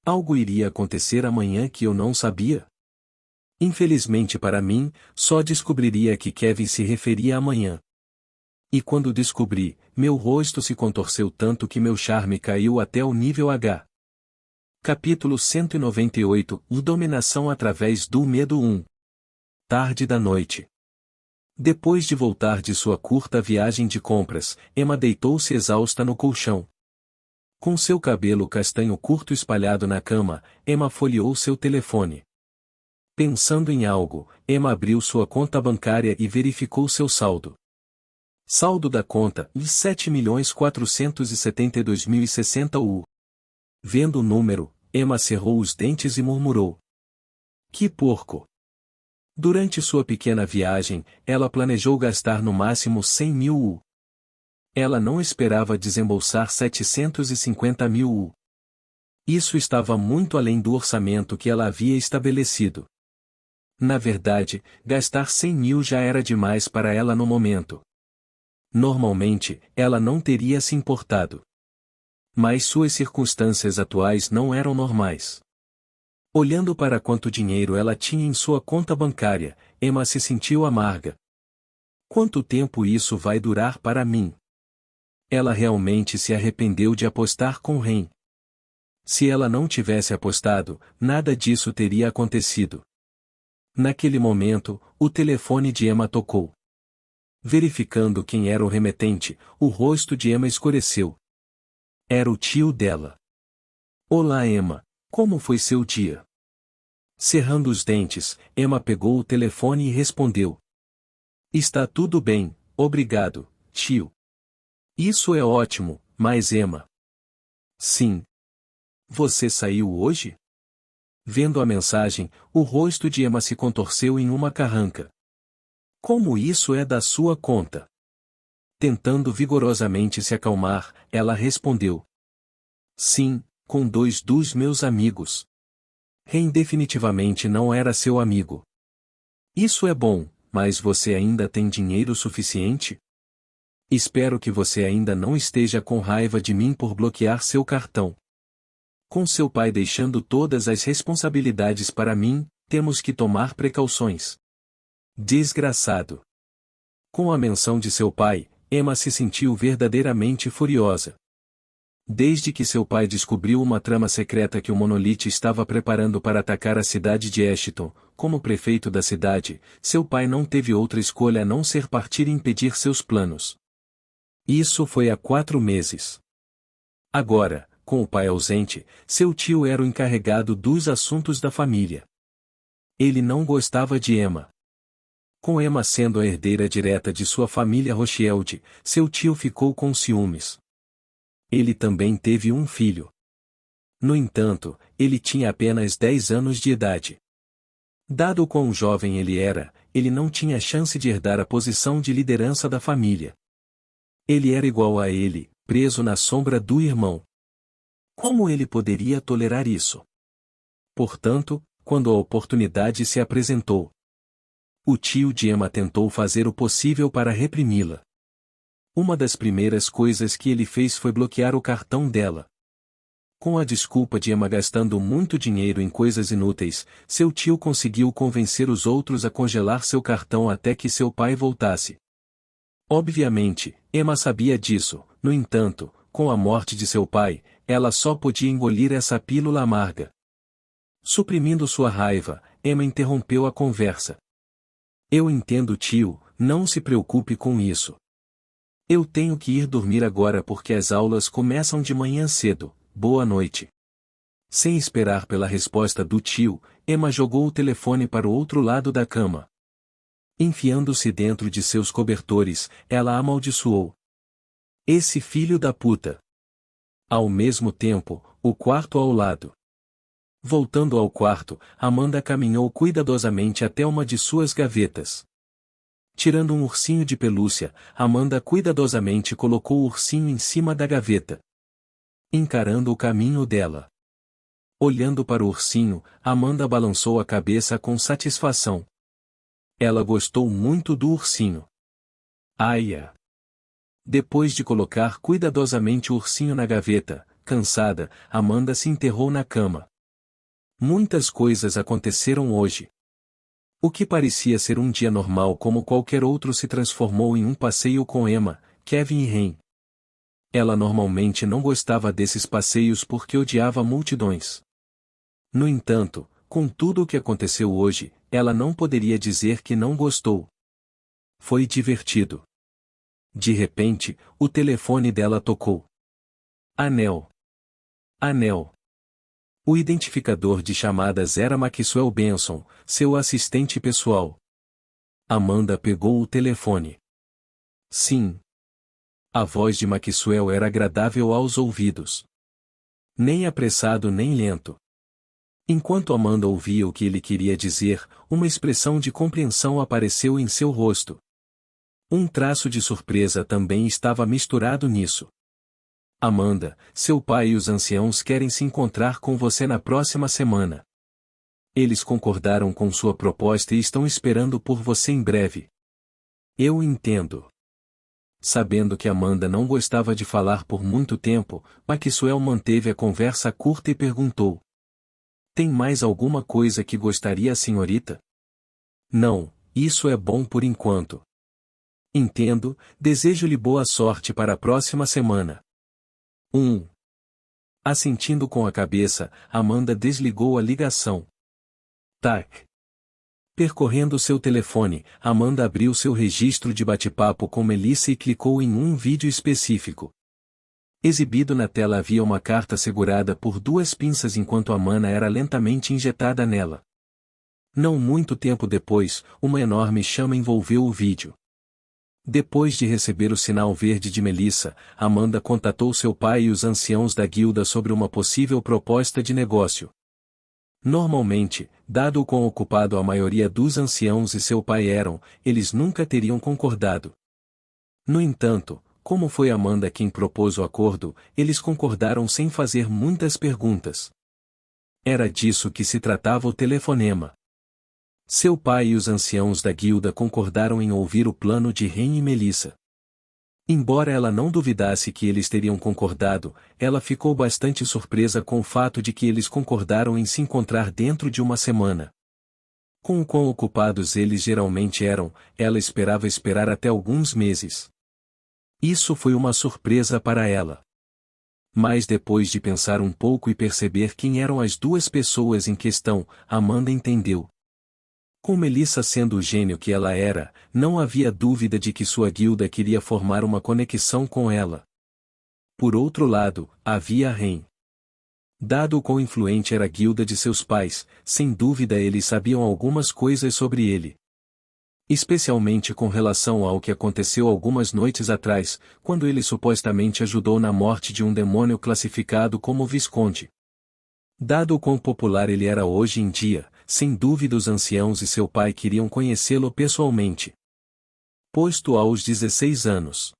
Algo iria acontecer amanhã que eu não sabia? Infelizmente para mim, só descobriria que Kevin se referia amanhã. E quando descobri, meu rosto se contorceu tanto que meu charme caiu até o nível H. Capítulo 198 Dominação através do medo 1. Tarde da noite. Depois de voltar de sua curta viagem de compras, Emma deitou-se exausta no colchão. Com seu cabelo castanho curto espalhado na cama, Emma folheou seu telefone. Pensando em algo, Emma abriu sua conta bancária e verificou seu saldo. Saldo da conta, de 7.472.060 U. Vendo o número, Emma cerrou os dentes e murmurou: "Que porco!" Durante sua pequena viagem, ela planejou gastar no máximo 100.000 U. Ela não esperava desembolsar 750.000 U. Isso estava muito além do orçamento que ela havia estabelecido. Na verdade, gastar 100.000 já era demais para ela no momento. Normalmente, ela não teria se importado. Mas suas circunstâncias atuais não eram normais. Olhando para quanto dinheiro ela tinha em sua conta bancária, Emma se sentiu amarga. Quanto tempo isso vai durar para mim? Ela realmente se arrependeu de apostar com Ren. Se ela não tivesse apostado, nada disso teria acontecido. Naquele momento, o telefone de Emma tocou. Verificando quem era o remetente, o rosto de Emma escureceu. Era o tio dela. "Olá, Emma. Como foi seu dia?" Cerrando os dentes, Emma pegou o telefone e respondeu: "Está tudo bem, obrigado, tio." "Isso é ótimo, mas Emma." "Sim. Você saiu hoje?" Vendo a mensagem, o rosto de Emma se contorceu em uma carranca. "Como isso é da sua conta?" Tentando vigorosamente se acalmar, ela respondeu: "Sim, com 2 dos meus amigos." Ren definitivamente não era seu amigo. "Isso é bom, mas você ainda tem dinheiro suficiente?" "Espero que você ainda não esteja com raiva de mim por bloquear seu cartão. Com seu pai deixando todas as responsabilidades para mim, temos que tomar precauções." Desgraçado. Com a menção de seu pai, Emma se sentiu verdadeiramente furiosa. Desde que seu pai descobriu uma trama secreta que o Monolith estava preparando para atacar a cidade de Ashton, como prefeito da cidade, seu pai não teve outra escolha a não ser partir e impedir seus planos. Isso foi há 4 meses. Agora, com o pai ausente, seu tio era o encarregado dos assuntos da família. Ele não gostava de Emma. Com Emma sendo a herdeira direta de sua família Rothschild, seu tio ficou com ciúmes. Ele também teve um filho. No entanto, ele tinha apenas 10 anos de idade. Dado quão jovem ele era, ele não tinha chance de herdar a posição de liderança da família. Ele era igual a ele, preso na sombra do irmão. Como ele poderia tolerar isso? Portanto, quando a oportunidade se apresentou, o tio de Emma tentou fazer o possível para reprimi-la. Uma das primeiras coisas que ele fez foi bloquear o cartão dela. Com a desculpa de Emma gastando muito dinheiro em coisas inúteis, seu tio conseguiu convencer os outros a congelar seu cartão até que seu pai voltasse. Obviamente, Emma sabia disso, no entanto, com a morte de seu pai, ela só podia engolir essa pílula amarga. Suprimindo sua raiva, Emma interrompeu a conversa. "Eu entendo, tio, não se preocupe com isso. Eu tenho que ir dormir agora porque as aulas começam de manhã cedo. Boa noite." Sem esperar pela resposta do tio, Emma jogou o telefone para o outro lado da cama. Enfiando-se dentro de seus cobertores, ela amaldiçoou: "Esse filho da puta." Ao mesmo tempo, o quarto ao lado. Voltando ao quarto, Amanda caminhou cuidadosamente até uma de suas gavetas. Tirando um ursinho de pelúcia, Amanda cuidadosamente colocou o ursinho em cima da gaveta. Encarando o caminho dela. Olhando para o ursinho, Amanda balançou a cabeça com satisfação. Ela gostou muito do ursinho. Aia! Depois de colocar cuidadosamente o ursinho na gaveta, cansada, Amanda se enterrou na cama. Muitas coisas aconteceram hoje. O que parecia ser um dia normal como qualquer outro se transformou em um passeio com Emma, Kevin e Ren. Ela normalmente não gostava desses passeios porque odiava multidões. No entanto, com tudo o que aconteceu hoje, ela não poderia dizer que não gostou. Foi divertido. De repente, o telefone dela tocou. Anel. Anel. O identificador de chamadas era Maxwell Benson, seu assistente pessoal. Amanda pegou o telefone. Sim. A voz de Maxwell era agradável aos ouvidos. Nem apressado nem lento. Enquanto Amanda ouvia o que ele queria dizer, uma expressão de compreensão apareceu em seu rosto. Um traço de surpresa também estava misturado nisso. Amanda, seu pai e os anciãos querem se encontrar com você na próxima semana. Eles concordaram com sua proposta e estão esperando por você em breve. Eu entendo. Sabendo que Amanda não gostava de falar por muito tempo, Maxwell manteve a conversa curta e perguntou: tem mais alguma coisa que gostaria, senhorita? Não, isso é bom por enquanto. Entendo, desejo-lhe boa sorte para a próxima semana. Assentindo com a cabeça, Amanda desligou a ligação. Tac. Percorrendo seu telefone, Amanda abriu seu registro de bate-papo com Melissa e clicou em um vídeo específico. Exibido na tela havia uma carta segurada por duas pinças enquanto a mana era lentamente injetada nela. Não muito tempo depois, uma enorme chama envolveu o vídeo. Depois de receber o sinal verde de Melissa, Amanda contatou seu pai e os anciãos da guilda sobre uma possível proposta de negócio. Normalmente, dado o quão ocupado a maioria dos anciãos e seu pai eram, eles nunca teriam concordado. No entanto, como foi Amanda quem propôs o acordo, eles concordaram sem fazer muitas perguntas. Era disso que se tratava o telefonema. Seu pai e os anciãos da guilda concordaram em ouvir o plano de Ren e Melissa. Embora ela não duvidasse que eles teriam concordado, ela ficou bastante surpresa com o fato de que eles concordaram em se encontrar dentro de uma semana. Com o quão ocupados eles geralmente eram, ela esperava esperar até alguns meses. Isso foi uma surpresa para ela. Mas depois de pensar um pouco e perceber quem eram as duas pessoas em questão, Amanda entendeu. Com Melissa sendo o gênio que ela era, não havia dúvida de que sua guilda queria formar uma conexão com ela. Por outro lado, havia Ren. Dado o quão influente era a guilda de seus pais, sem dúvida eles sabiam algumas coisas sobre ele. Especialmente com relação ao que aconteceu algumas noites atrás, quando ele supostamente ajudou na morte de um demônio classificado como Visconde. Dado o quão popular ele era hoje em dia, sem dúvida os anciãos e seu pai queriam conhecê-lo pessoalmente. Posto aos 16 anos.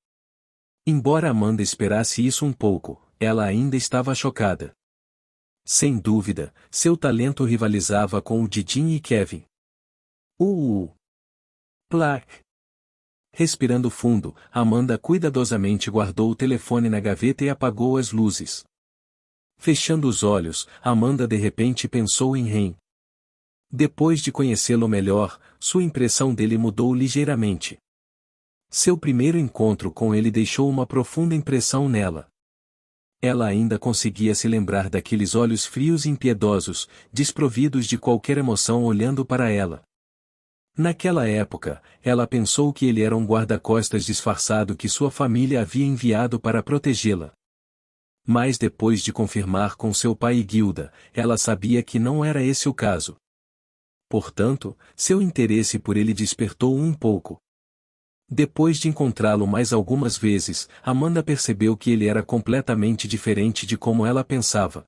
Embora Amanda esperasse isso um pouco, ela ainda estava chocada. Sem dúvida, seu talento rivalizava com o de Jim e Kevin. Plac. Respirando fundo, Amanda cuidadosamente guardou o telefone na gaveta e apagou as luzes. Fechando os olhos, Amanda de repente pensou em Ren. Depois de conhecê-lo melhor, sua impressão dele mudou ligeiramente. Seu primeiro encontro com ele deixou uma profunda impressão nela. Ela ainda conseguia se lembrar daqueles olhos frios e impiedosos, desprovidos de qualquer emoção olhando para ela. Naquela época, ela pensou que ele era um guarda-costas disfarçado que sua família havia enviado para protegê-la. Mas depois de confirmar com seu pai e Gilda, ela sabia que não era esse o caso. Portanto, seu interesse por ele despertou um pouco. Depois de encontrá-lo mais algumas vezes, Amanda percebeu que ele era completamente diferente de como ela pensava.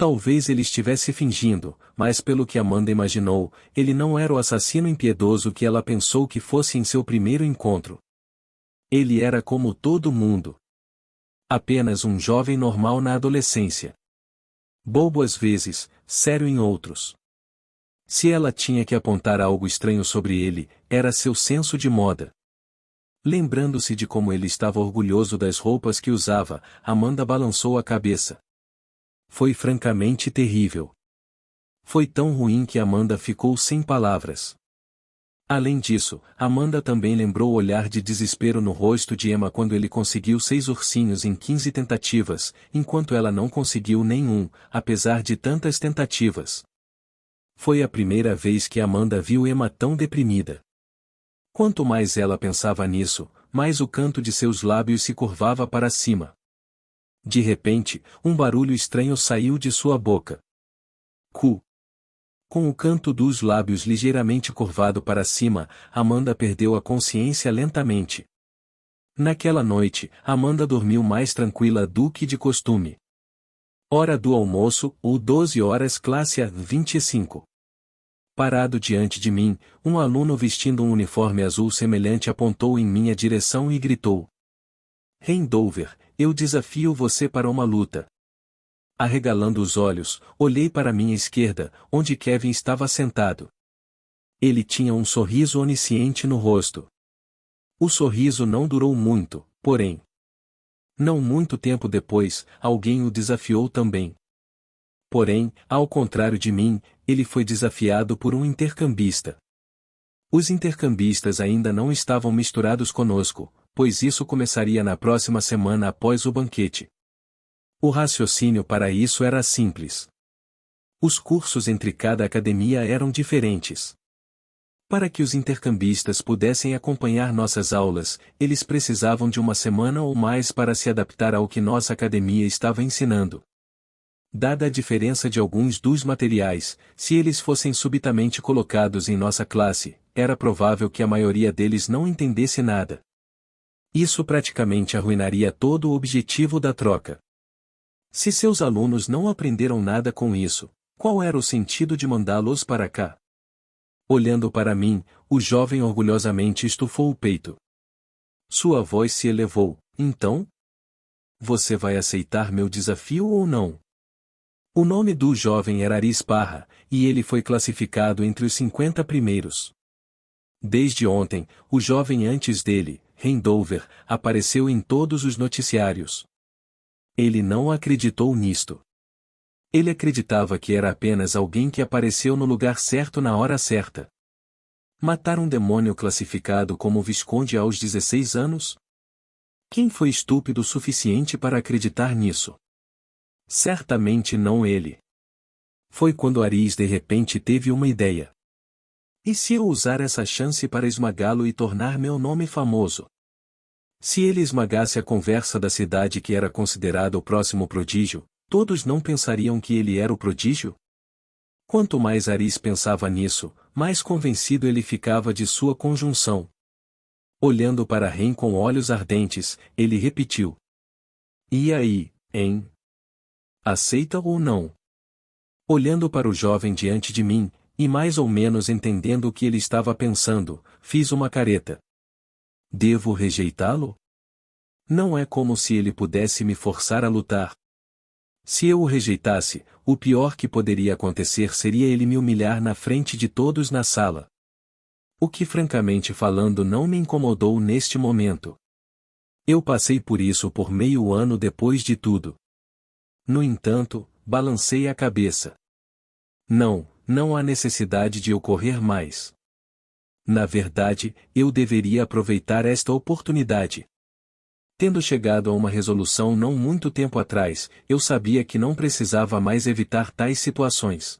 Talvez ele estivesse fingindo, mas pelo que Amanda imaginou, ele não era o assassino impiedoso que ela pensou que fosse em seu primeiro encontro. Ele era como todo mundo. Apenas um jovem normal na adolescência. Bobo às vezes, sério em outros. Se ela tinha que apontar algo estranho sobre ele, era seu senso de moda. Lembrando-se de como ele estava orgulhoso das roupas que usava, Amanda balançou a cabeça. Foi francamente terrível. Foi tão ruim que Amanda ficou sem palavras. Além disso, Amanda também lembrou o olhar de desespero no rosto de Emma quando ele conseguiu 6 ursinhos em 15 tentativas, enquanto ela não conseguiu nenhum, apesar de tantas tentativas. Foi a primeira vez que Amanda viu Emma tão deprimida. Quanto mais ela pensava nisso, mais o canto de seus lábios se curvava para cima. De repente, um barulho estranho saiu de sua boca. Cu. Com o canto dos lábios ligeiramente curvado para cima, Amanda perdeu a consciência lentamente. Naquela noite, Amanda dormiu mais tranquila do que de costume. Hora do almoço, ou 12 horas classe A25. Parado diante de mim, um aluno vestindo um uniforme azul semelhante apontou em minha direção e gritou: Randolph, eu desafio você para uma luta. Arregalando os olhos, olhei para minha esquerda, onde Kevin estava sentado. Ele tinha um sorriso onisciente no rosto. O sorriso não durou muito, porém. Não muito tempo depois, alguém o desafiou também. Porém, ao contrário de mim, ele foi desafiado por um intercambista. Os intercambistas ainda não estavam misturados conosco, pois isso começaria na próxima semana após o banquete. O raciocínio para isso era simples. Os cursos entre cada academia eram diferentes. Para que os intercambistas pudessem acompanhar nossas aulas, eles precisavam de uma semana ou mais para se adaptar ao que nossa academia estava ensinando. Dada a diferença de alguns dos materiais, se eles fossem subitamente colocados em nossa classe, era provável que a maioria deles não entendesse nada. Isso praticamente arruinaria todo o objetivo da troca. Se seus alunos não aprenderam nada com isso, qual era o sentido de mandá-los para cá? Olhando para mim, o jovem orgulhosamente estufou o peito. Sua voz se elevou. Então? Você vai aceitar meu desafio ou não? O nome do jovem era Aris Parra, e ele foi classificado entre os 50 primeiros. Desde ontem, o jovem antes dele, Randolph, apareceu em todos os noticiários. Ele não acreditou nisto. Ele acreditava que era apenas alguém que apareceu no lugar certo na hora certa. Matar um demônio classificado como Visconde aos 16 anos? Quem foi estúpido o suficiente para acreditar nisso? Certamente não ele. Foi quando Aris de repente teve uma ideia. E se eu usar essa chance para esmagá-lo e tornar meu nome famoso? Se ele esmagasse a conversa da cidade que era considerado o próximo prodígio, todos não pensariam que ele era o prodígio? Quanto mais Aris pensava nisso, mais convencido ele ficava de sua conjunção. Olhando para Ren com olhos ardentes, ele repetiu: E aí, hein? Aceita ou não? Olhando para o jovem diante de mim, e mais ou menos entendendo o que ele estava pensando, fiz uma careta. Devo rejeitá-lo? Não é como se ele pudesse me forçar a lutar. Se eu o rejeitasse, o pior que poderia acontecer seria ele me humilhar na frente de todos na sala. O que francamente falando não me incomodou neste momento. Eu passei por isso por meio ano depois de tudo. No entanto, balancei a cabeça. Não há necessidade de eu correr mais. Na verdade, eu deveria aproveitar esta oportunidade. Tendo chegado a uma resolução não muito tempo atrás, eu sabia que não precisava mais evitar tais situações.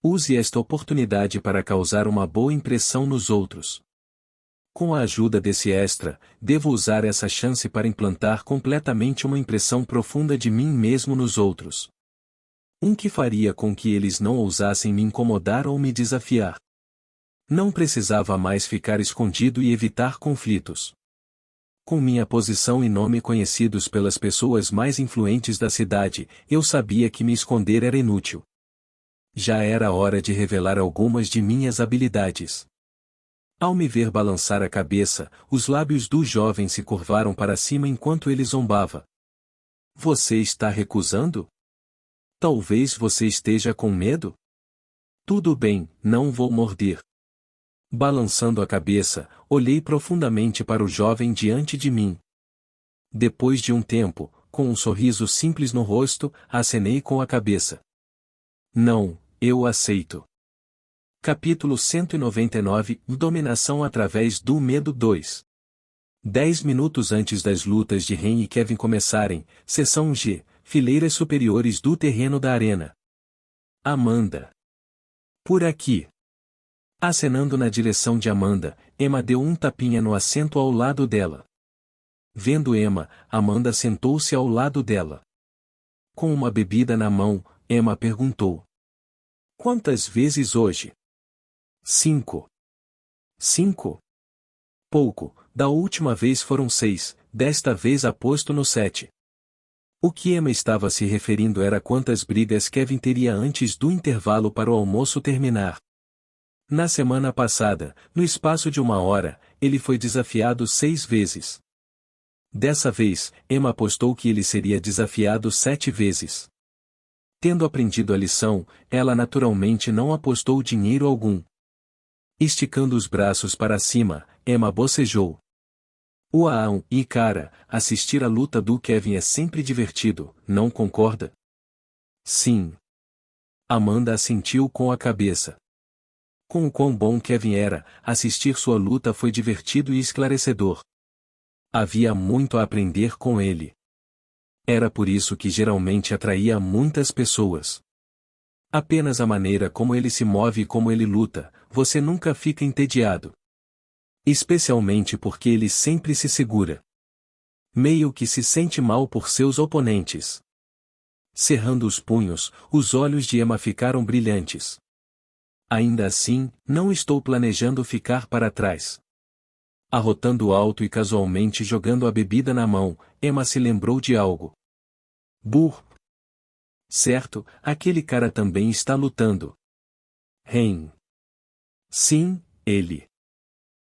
Use esta oportunidade para causar uma boa impressão nos outros. Com a ajuda desse extra, devo usar essa chance para implantar completamente uma impressão profunda de mim mesmo nos outros. Que faria com que eles não ousassem me incomodar ou me desafiar. Não precisava mais ficar escondido e evitar conflitos. Com minha posição e nome conhecidos pelas pessoas mais influentes da cidade, eu sabia que me esconder era inútil. Já era hora de revelar algumas de minhas habilidades. Ao me ver balançar a cabeça, os lábios do jovem se curvaram para cima enquanto ele zombava. Você está recusando? Talvez você esteja com medo? Tudo bem, não vou morder. Balançando a cabeça, olhei profundamente para o jovem diante de mim. Depois de um tempo, com um sorriso simples no rosto, acenei com a cabeça. Não, eu aceito. Capítulo 199 Dominação através do medo 2. 10 minutos antes das lutas de Ren e Kevin começarem, seção G, fileiras superiores do terreno da arena. Amanda. Por aqui. Acenando na direção de Amanda, Emma deu um tapinha no assento ao lado dela. Vendo Emma, Amanda sentou-se ao lado dela. Com uma bebida na mão, Emma perguntou: quantas vezes hoje? 5. 5? Pouco, da última vez foram 6, desta vez aposto no 7. O que Emma estava se referindo era quantas brigas Kevin teria antes do intervalo para o almoço terminar. Na semana passada, no espaço de 1 hora, ele foi desafiado 6 vezes. Dessa vez, Emma apostou que ele seria desafiado 7 vezes. Tendo aprendido a lição, ela naturalmente não apostou dinheiro algum. Esticando os braços para cima, Emma bocejou. Uau, e cara, assistir a luta do Kevin é sempre divertido, não concorda? Sim. Amanda assentiu com a cabeça. Com o quão bom Kevin era, assistir sua luta foi divertido e esclarecedor. Havia muito a aprender com ele. Era por isso que geralmente atraía muitas pessoas. Apenas a maneira como ele se move e como ele luta, você nunca fica entediado. Especialmente porque ele sempre se segura. Meio que se sente mal por seus oponentes. Cerrando os punhos, os olhos de Emma ficaram brilhantes. Ainda assim, não estou planejando ficar para trás. Arrotando alto e casualmente jogando a bebida na mão, Emma se lembrou de algo. Burr. Certo, aquele cara também está lutando. Ren. Sim, ele.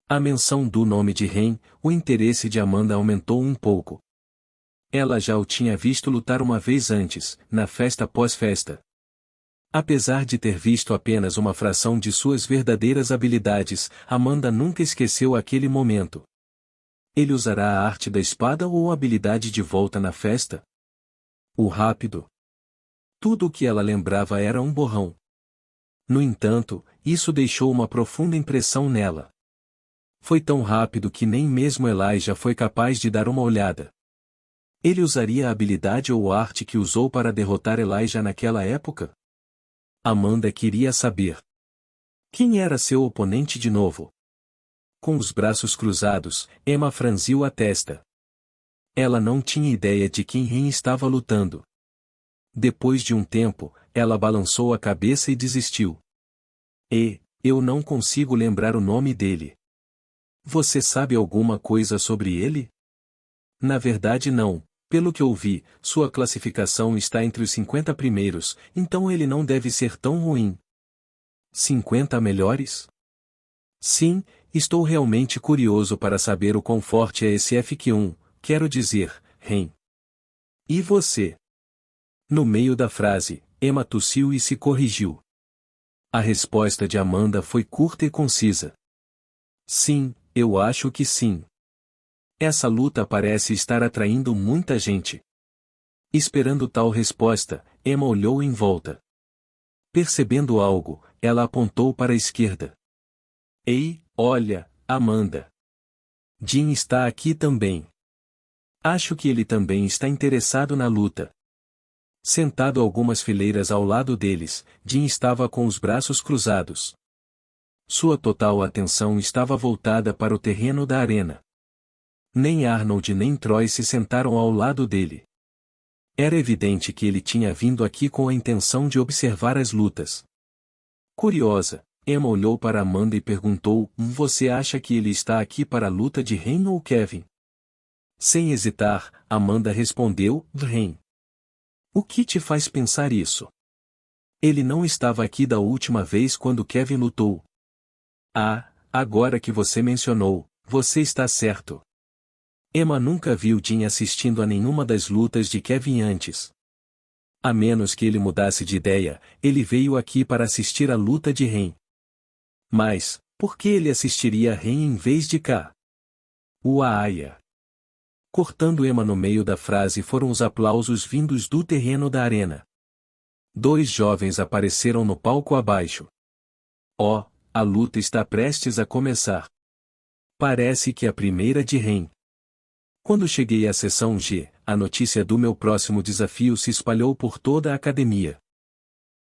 A menção do nome de Ren, o interesse de Amanda aumentou um pouco. Ela já o tinha visto lutar uma vez antes, na festa pós-festa. Apesar de ter visto apenas uma fração de suas verdadeiras habilidades, Amanda nunca esqueceu aquele momento. Ele usará a arte da espada ou a habilidade de volta na festa? O rápido. Tudo o que ela lembrava era um borrão. No entanto, isso deixou uma profunda impressão nela. Foi tão rápido que nem mesmo Elijah foi capaz de dar uma olhada. Ele usaria a habilidade ou arte que usou para derrotar Elijah naquela época? Amanda queria saber. Quem era seu oponente de novo? Com os braços cruzados, Emma franziu a testa. Ela não tinha ideia de quem Ren estava lutando. Depois de um tempo, ela balançou a cabeça e desistiu. Eu não consigo lembrar o nome dele. Você sabe alguma coisa sobre ele? Na verdade não. Pelo que ouvi, sua classificação está entre os 50 primeiros, então ele não deve ser tão ruim. 50 melhores? Sim, estou realmente curioso para saber o quão forte é esse FQ1, quero dizer, Ren. E você? No meio da frase, Emma tossiu e se corrigiu. A resposta de Amanda foi curta e concisa. Sim, eu acho que sim. Essa luta parece estar atraindo muita gente. Esperando tal resposta, Emma olhou em volta. Percebendo algo, ela apontou para a esquerda. Ei, olha, Amanda. Jim está aqui também. Acho que ele também está interessado na luta. Sentado algumas fileiras ao lado deles, Jim estava com os braços cruzados. Sua total atenção estava voltada para o terreno da arena. Nem Arnold nem Troy se sentaram ao lado dele. Era evidente que ele tinha vindo aqui com a intenção de observar as lutas. Curiosa, Emma olhou para Amanda e perguntou: você acha que ele está aqui para a luta de Ren ou Kevin? Sem hesitar, Amanda respondeu: Ren. O que te faz pensar isso? Ele não estava aqui da última vez quando Kevin lutou. Ah, agora que você mencionou, você está certo. Emma nunca viu Jim assistindo a nenhuma das lutas de Kevin antes. A menos que ele mudasse de ideia, ele veio aqui para assistir a luta de Ren. Mas, por que ele assistiria a Ren em vez de cá? Uaia! Cortando Emma no meio da frase foram os aplausos vindos do terreno da arena. Dois jovens apareceram no palco abaixo. Oh, a luta está prestes a começar. Parece que a primeira de Ren. Quando cheguei à sessão G, a notícia do meu próximo desafio se espalhou por toda a academia.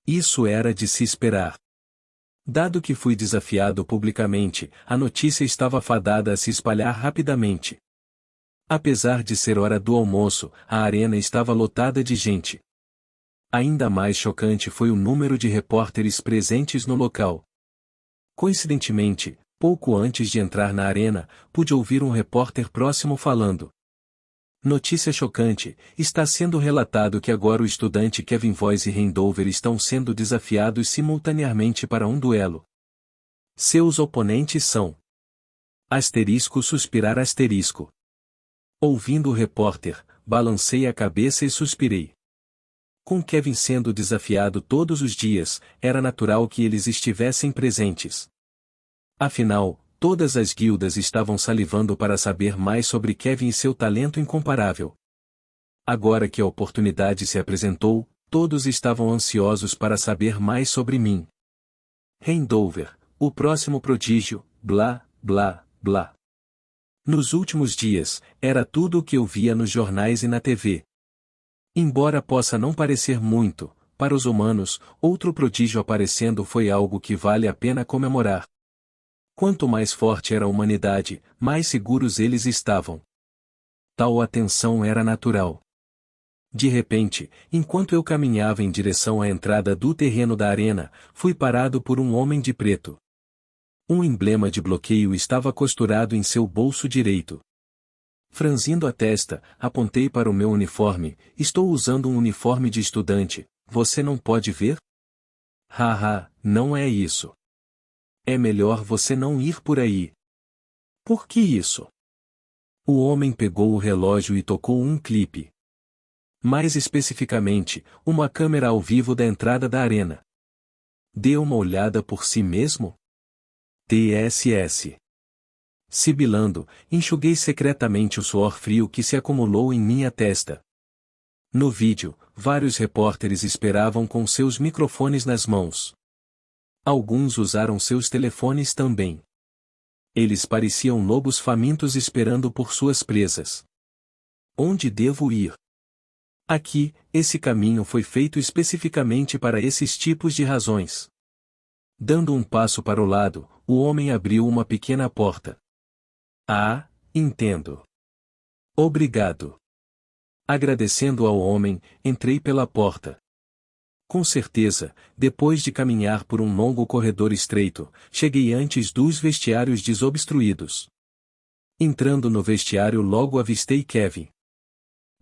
Isso era de se esperar. Dado que fui desafiado publicamente, a notícia estava fadada a se espalhar rapidamente. Apesar de ser hora do almoço, a arena estava lotada de gente. Ainda mais chocante foi o número de repórteres presentes no local. Coincidentemente, pouco antes de entrar na arena, pude ouvir um repórter próximo falando. Notícia chocante, está sendo relatado que agora o estudante Kevin Voice e Rendover estão sendo desafiados simultaneamente para um duelo. Seus oponentes são... Asterisco suspirar asterisco. Ouvindo o repórter, balancei a cabeça e suspirei. Com Kevin sendo desafiado todos os dias, era natural que eles estivessem presentes. Afinal, todas as guildas estavam salivando para saber mais sobre Kevin e seu talento incomparável. Agora que a oportunidade se apresentou, todos estavam ansiosos para saber mais sobre mim. Rendover, o próximo prodígio, blá, blá, blá. Nos últimos dias, era tudo o que eu via nos jornais e na TV. Embora possa não parecer muito, para os humanos, outro prodígio aparecendo foi algo que vale a pena comemorar. Quanto mais forte era a humanidade, mais seguros eles estavam. Tal atenção era natural. De repente, enquanto eu caminhava em direção à entrada do terreno da arena, fui parado por um homem de preto. Um emblema de bloqueio estava costurado em seu bolso direito. Franzindo a testa, apontei para o meu uniforme. Estou usando um uniforme de estudante, você não pode ver? Haha, não é isso. É melhor você não ir por aí. Por que isso? O homem pegou o relógio e tocou um clipe. Mais especificamente, uma câmera ao vivo da entrada da arena. Dê uma olhada por si mesmo? TSS. Sibilando, enxuguei secretamente o suor frio que se acumulou em minha testa. No vídeo, vários repórteres esperavam com seus microfones nas mãos. Alguns usaram seus telefones também. Eles pareciam lobos famintos esperando por suas presas. Onde devo ir? Aqui, esse caminho foi feito especificamente para esses tipos de razões. Dando um passo para o lado, o homem abriu uma pequena porta. Ah, entendo. Obrigado. Agradecendo ao homem, entrei pela porta. Com certeza, depois de caminhar por um longo corredor estreito, cheguei antes dos vestiários desobstruídos. Entrando no vestiário logo avistei Kevin.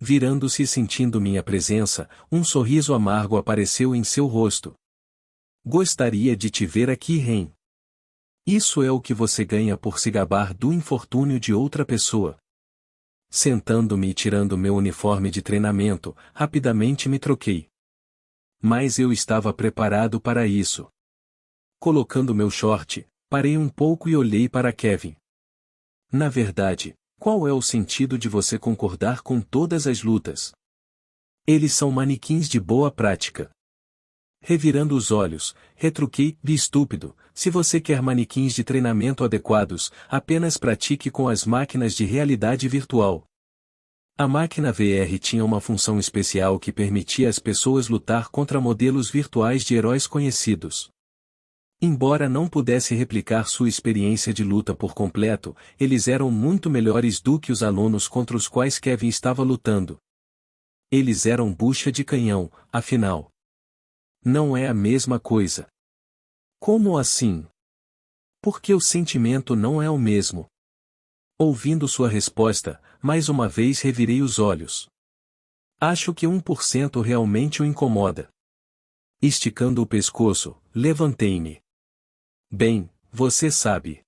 Virando-se e sentindo minha presença, um sorriso amargo apareceu em seu rosto. Gostaria de te ver aqui, Ren. Isso é o que você ganha por se gabar do infortúnio de outra pessoa. Sentando-me e tirando meu uniforme de treinamento, rapidamente me troquei. Mas eu estava preparado para isso. Colocando meu short, parei um pouco e olhei para Kevin. Na verdade, qual é o sentido de você concordar com todas as lutas? Eles são manequins de boa prática. Revirando os olhos, retruquei, estúpido, se você quer manequins de treinamento adequados, apenas pratique com as máquinas de realidade virtual. A máquina VR tinha uma função especial que permitia às pessoas lutar contra modelos virtuais de heróis conhecidos. Embora não pudesse replicar sua experiência de luta por completo, eles eram muito melhores do que os alunos contra os quais Kevin estava lutando. Eles eram bucha de canhão, afinal. Não é a mesma coisa. Como assim? Porque o sentimento não é o mesmo. Ouvindo sua resposta, mais uma vez revirei os olhos. Acho que 1% realmente o incomoda. Esticando o pescoço, levantei-me. Bem, você sabe.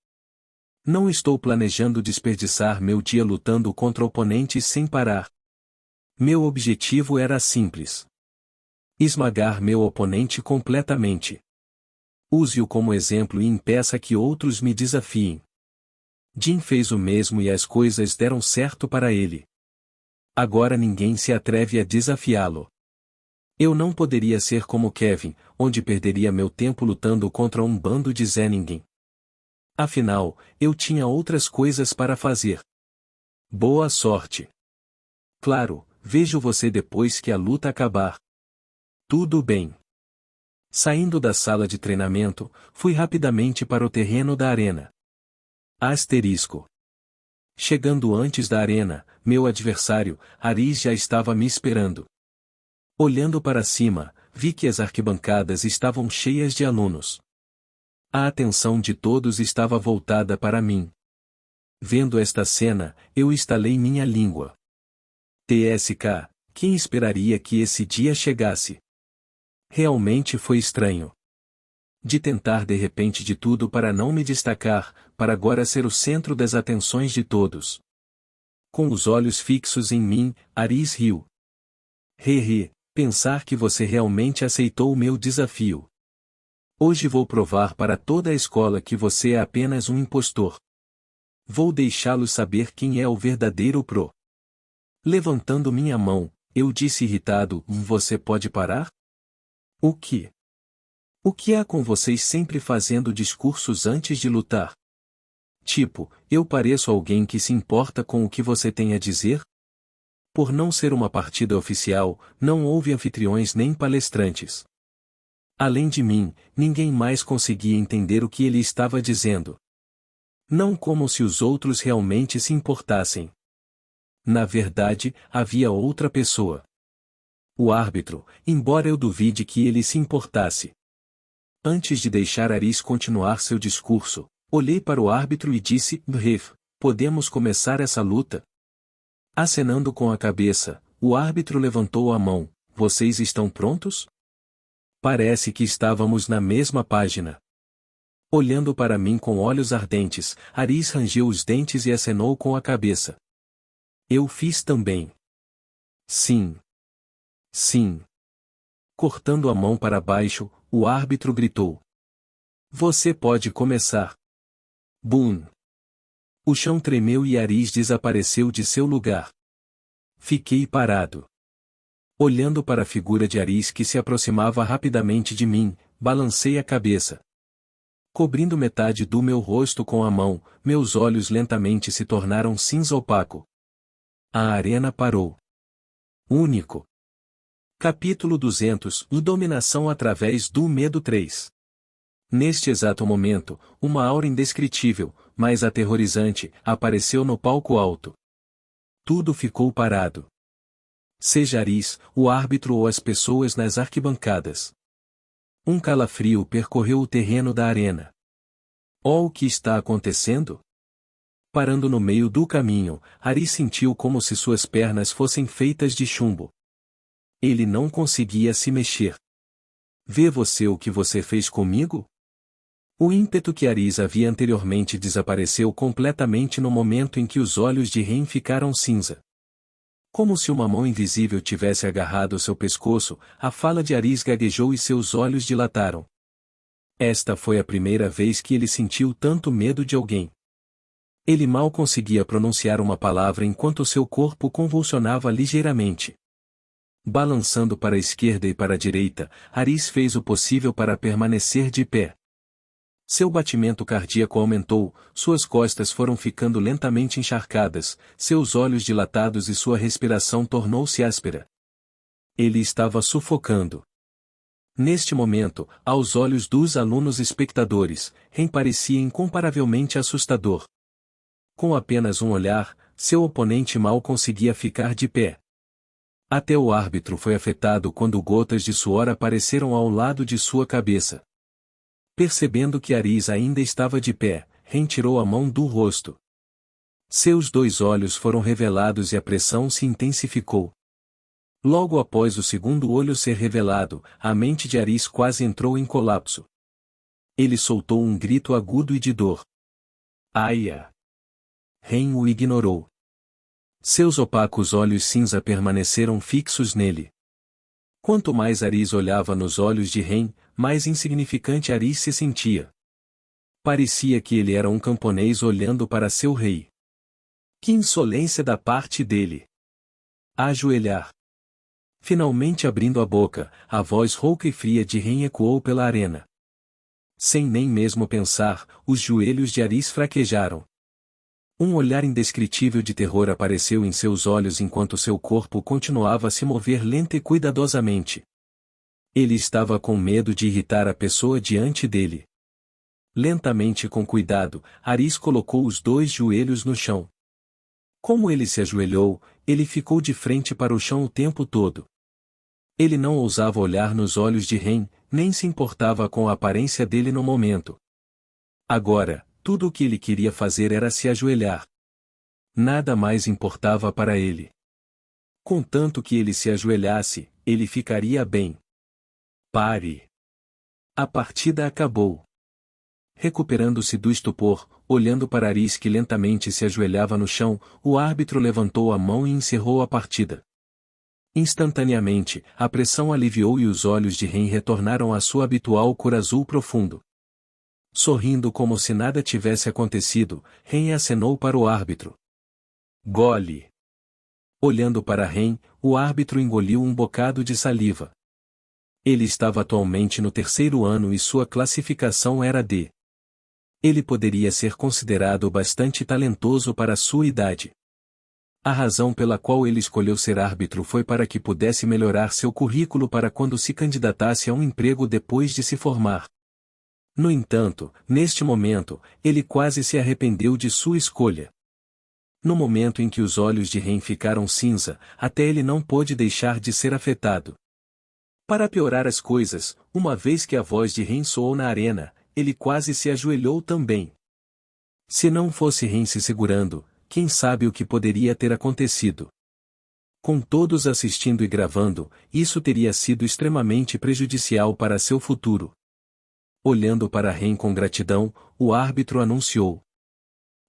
Não estou planejando desperdiçar meu dia lutando contra oponentes sem parar. Meu objetivo era simples. Esmagar meu oponente completamente. Use-o como exemplo e impeça que outros me desafiem. Jin fez o mesmo e as coisas deram certo para ele. Agora ninguém se atreve a desafiá-lo. Eu não poderia ser como Kevin, onde perderia meu tempo lutando contra um bando de Zé Ninguém. Afinal, eu tinha outras coisas para fazer. Boa sorte. Claro, vejo você depois que a luta acabar. Tudo bem. Saindo da sala de treinamento, fui rapidamente para o terreno da arena. Asterisco. Chegando antes da arena, meu adversário, Aris já estava me esperando. Olhando para cima, vi que as arquibancadas estavam cheias de alunos. A atenção de todos estava voltada para mim. Vendo esta cena, eu estalei minha língua. TSK, quem esperaria que esse dia chegasse? Realmente foi estranho. De tentar de repente de tudo para não me destacar, para agora ser o centro das atenções de todos. Com os olhos fixos em mim, Aris riu. Hehe, pensar que você realmente aceitou o meu desafio. Hoje vou provar para toda a escola que você é apenas um impostor. Vou deixá-los saber quem é o verdadeiro pro. Levantando minha mão, eu disse irritado, você pode parar? O que? O que há com vocês sempre fazendo discursos antes de lutar? Tipo, eu pareço alguém que se importa com o que você tem a dizer? Por não ser uma partida oficial, não houve anfitriões nem palestrantes. Além de mim, ninguém mais conseguia entender o que ele estava dizendo. Não como se os outros realmente se importassem. Na verdade, havia outra pessoa. O árbitro, embora eu duvide que ele se importasse. Antes de deixar Aris continuar seu discurso, olhei para o árbitro e disse, Ref, podemos começar essa luta? Acenando com a cabeça, o árbitro levantou a mão, vocês estão prontos? Parece que estávamos na mesma página. Olhando para mim com olhos ardentes, Aris rangeu os dentes e acenou com a cabeça. Eu fiz também. Sim. Sim. Cortando a mão para baixo, o árbitro gritou. Você pode começar. Boom. O chão tremeu e Aris desapareceu de seu lugar. Fiquei parado. Olhando para a figura de Aris que se aproximava rapidamente de mim, balancei a cabeça. Cobrindo metade do meu rosto com a mão, meus olhos lentamente se tornaram cinza opaco. A arena parou. Único. Capítulo 200 Dominação através do medo 3. Neste exato momento, uma aura indescritível, mas aterrorizante, apareceu no palco alto. Tudo ficou parado. Seja Aris, o árbitro ou as pessoas nas arquibancadas. Um calafrio percorreu o terreno da arena. Oh, o que está acontecendo? Parando no meio do caminho, Aris sentiu como se suas pernas fossem feitas de chumbo. Ele não conseguia se mexer. Vê você o que você fez comigo? O ímpeto que Aris havia anteriormente desapareceu completamente no momento em que os olhos de Ren ficaram cinza. Como se uma mão invisível tivesse agarrado seu pescoço, a fala de Aris gaguejou e seus olhos dilataram. Esta foi a primeira vez que ele sentiu tanto medo de alguém. Ele mal conseguia pronunciar uma palavra enquanto seu corpo convulsionava ligeiramente. Balançando para a esquerda e para a direita, Aris fez o possível para permanecer de pé. Seu batimento cardíaco aumentou, suas costas foram ficando lentamente encharcadas, seus olhos dilatados e sua respiração tornou-se áspera. Ele estava sufocando. Neste momento, aos olhos dos alunos espectadores, Ren parecia incomparavelmente assustador. Com apenas um olhar, seu oponente mal conseguia ficar de pé. Até o árbitro foi afetado quando gotas de suor apareceram ao lado de sua cabeça. Percebendo que Aris ainda estava de pé, Ren tirou a mão do rosto. Seus dois olhos foram revelados e a pressão se intensificou. Logo após o segundo olho ser revelado, a mente de Aris quase entrou em colapso. Ele soltou um grito agudo e de dor. Aia! Ren o ignorou. Seus opacos olhos cinza permaneceram fixos nele. Quanto mais Aris olhava nos olhos de Ren, mais insignificante Aris se sentia. Parecia que ele era um camponês olhando para seu rei. Que insolência da parte dele! Ajoelhar. Finalmente abrindo a boca, a voz rouca e fria de Ren ecoou pela arena. Sem nem mesmo pensar, os joelhos de Aris fraquejaram. Um olhar indescritível de terror apareceu em seus olhos enquanto seu corpo continuava a se mover lenta e cuidadosamente. Ele estava com medo de irritar a pessoa diante dele. Lentamente e com cuidado, Aris colocou os 2 joelhos no chão. Como ele se ajoelhou, ele ficou de frente para o chão o tempo todo. Ele não ousava olhar nos olhos de Ren, nem se importava com a aparência dele no momento. Agora, tudo o que ele queria fazer era se ajoelhar. Nada mais importava para ele. Contanto que ele se ajoelhasse, ele ficaria bem. Pare! A partida acabou. Recuperando-se do estupor, olhando para Aris que lentamente se ajoelhava no chão, o árbitro levantou a mão e encerrou a partida. Instantaneamente, a pressão aliviou e os olhos de Ren retornaram à sua habitual cor azul profundo. Sorrindo como se nada tivesse acontecido, Ren acenou para o árbitro. Gole! Olhando para Ren, o árbitro engoliu um bocado de saliva. Ele estava atualmente no 3º ano e sua classificação era D. Ele poderia ser considerado bastante talentoso para sua idade. A razão pela qual ele escolheu ser árbitro foi para que pudesse melhorar seu currículo para quando se candidatasse a um emprego depois de se formar. No entanto, neste momento, ele quase se arrependeu de sua escolha. No momento em que os olhos de Ren ficaram cinza, até ele não pôde deixar de ser afetado. Para piorar as coisas, uma vez que a voz de Ren soou na arena, ele quase se ajoelhou também. Se não fosse Ren se segurando, quem sabe o que poderia ter acontecido. Com todos assistindo e gravando, isso teria sido extremamente prejudicial para seu futuro. Olhando para Ren com gratidão, o árbitro anunciou: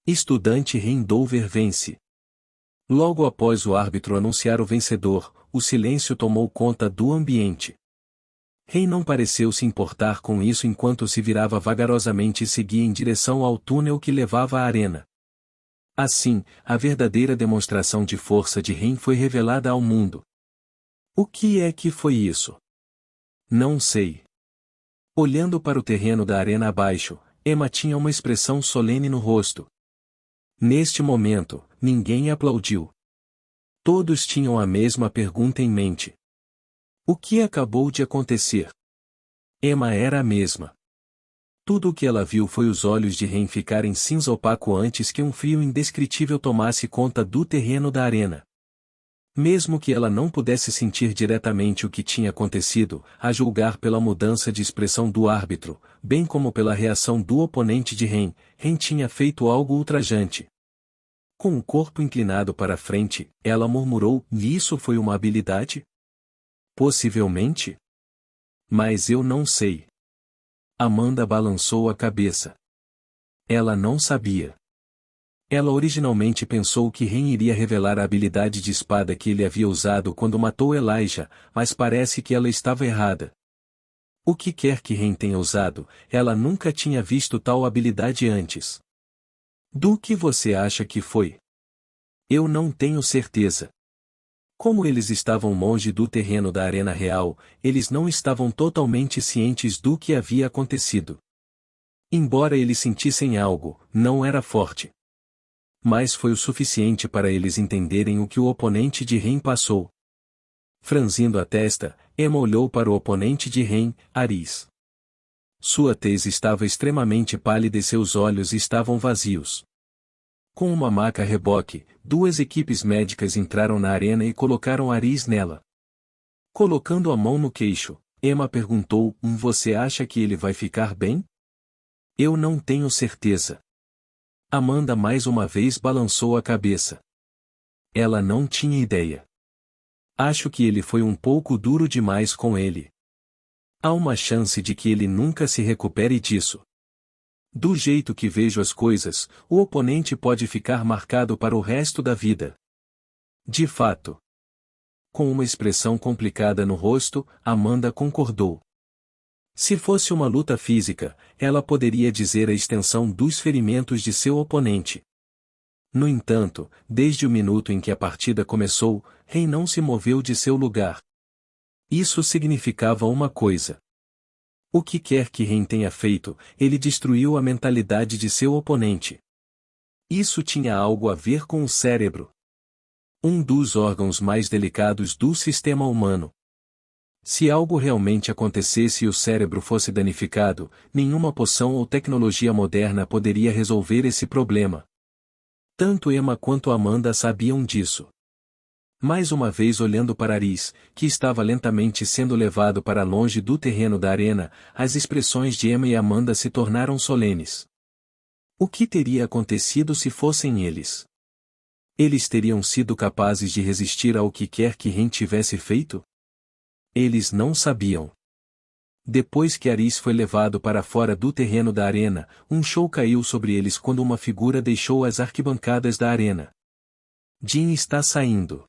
Estudante Ren Dover vence. Logo após o árbitro anunciar o vencedor, o silêncio tomou conta do ambiente. Ren não pareceu se importar com isso enquanto se virava vagarosamente e seguia em direção ao túnel que levava à arena. Assim, a verdadeira demonstração de força de Ren foi revelada ao mundo. O que é que foi isso? Não sei. Olhando para o terreno da arena abaixo, Emma tinha uma expressão solene no rosto. Neste momento, ninguém aplaudiu. Todos tinham a mesma pergunta em mente. O que acabou de acontecer? Emma era a mesma. Tudo o que ela viu foi os olhos de Ren ficarem cinza opaco antes que um frio indescritível tomasse conta do terreno da arena. Mesmo que ela não pudesse sentir diretamente o que tinha acontecido, a julgar pela mudança de expressão do árbitro, bem como pela reação do oponente de Ren, Ren tinha feito algo ultrajante. Com o corpo inclinado para frente, ela murmurou: Isso foi uma habilidade? Possivelmente? Mas eu não sei. Amanda balançou a cabeça. Ela não sabia. Ela originalmente pensou que Ren iria revelar a habilidade de espada que ele havia usado quando matou Elijah, mas parece que ela estava errada. O que quer que Ren tenha usado, ela nunca tinha visto tal habilidade antes. Do que você acha que foi? Eu não tenho certeza. Como eles estavam longe do terreno da arena real, eles não estavam totalmente cientes do que havia acontecido. Embora eles sentissem algo, não era forte. Mas foi o suficiente para eles entenderem o que o oponente de Ren passou. Franzindo a testa, Emma olhou para o oponente de Ren, Aris. Sua tez estava extremamente pálida e seus olhos estavam vazios. Com uma maca a reboque, 2 equipes médicas entraram na arena e colocaram Aris nela. Colocando a mão no queixo, Emma perguntou: Você acha que ele vai ficar bem? Eu não tenho certeza. Amanda mais uma vez balançou a cabeça. Ela não tinha ideia. Acho que ele foi um pouco duro demais com ele. Há uma chance de que ele nunca se recupere disso. Do jeito que vejo as coisas, o oponente pode ficar marcado para o resto da vida. De fato. Com uma expressão complicada no rosto, Amanda concordou. Se fosse uma luta física, ela poderia dizer a extensão dos ferimentos de seu oponente. No entanto, desde o minuto em que a partida começou, Ren não se moveu de seu lugar. Isso significava uma coisa. O que quer que Ren tenha feito, ele destruiu a mentalidade de seu oponente. Isso tinha algo a ver com o cérebro. Um dos órgãos mais delicados do sistema humano. Se algo realmente acontecesse e o cérebro fosse danificado, nenhuma poção ou tecnologia moderna poderia resolver esse problema. Tanto Emma quanto Amanda sabiam disso. Mais uma vez olhando para Aris, que estava lentamente sendo levado para longe do terreno da arena, as expressões de Emma e Amanda se tornaram solenes. O que teria acontecido se fossem eles? Eles teriam sido capazes de resistir ao que quer que Ren tivesse feito? Eles não sabiam. Depois que Aris foi levado para fora do terreno da arena, um show caiu sobre eles quando uma figura deixou as arquibancadas da arena. Jin está saindo.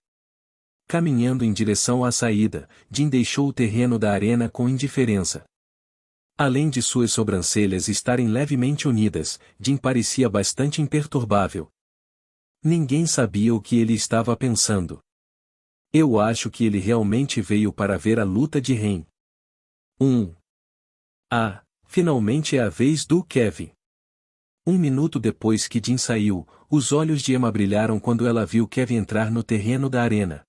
Caminhando em direção à saída, Jin deixou o terreno da arena com indiferença. Além de suas sobrancelhas estarem levemente unidas, Jin parecia bastante imperturbável. Ninguém sabia o que ele estava pensando. Eu acho que ele realmente veio para ver a luta de Ren. Finalmente é a vez do Kevin. Um minuto depois que Jin saiu, os olhos de Emma brilharam quando ela viu Kevin entrar no terreno da arena.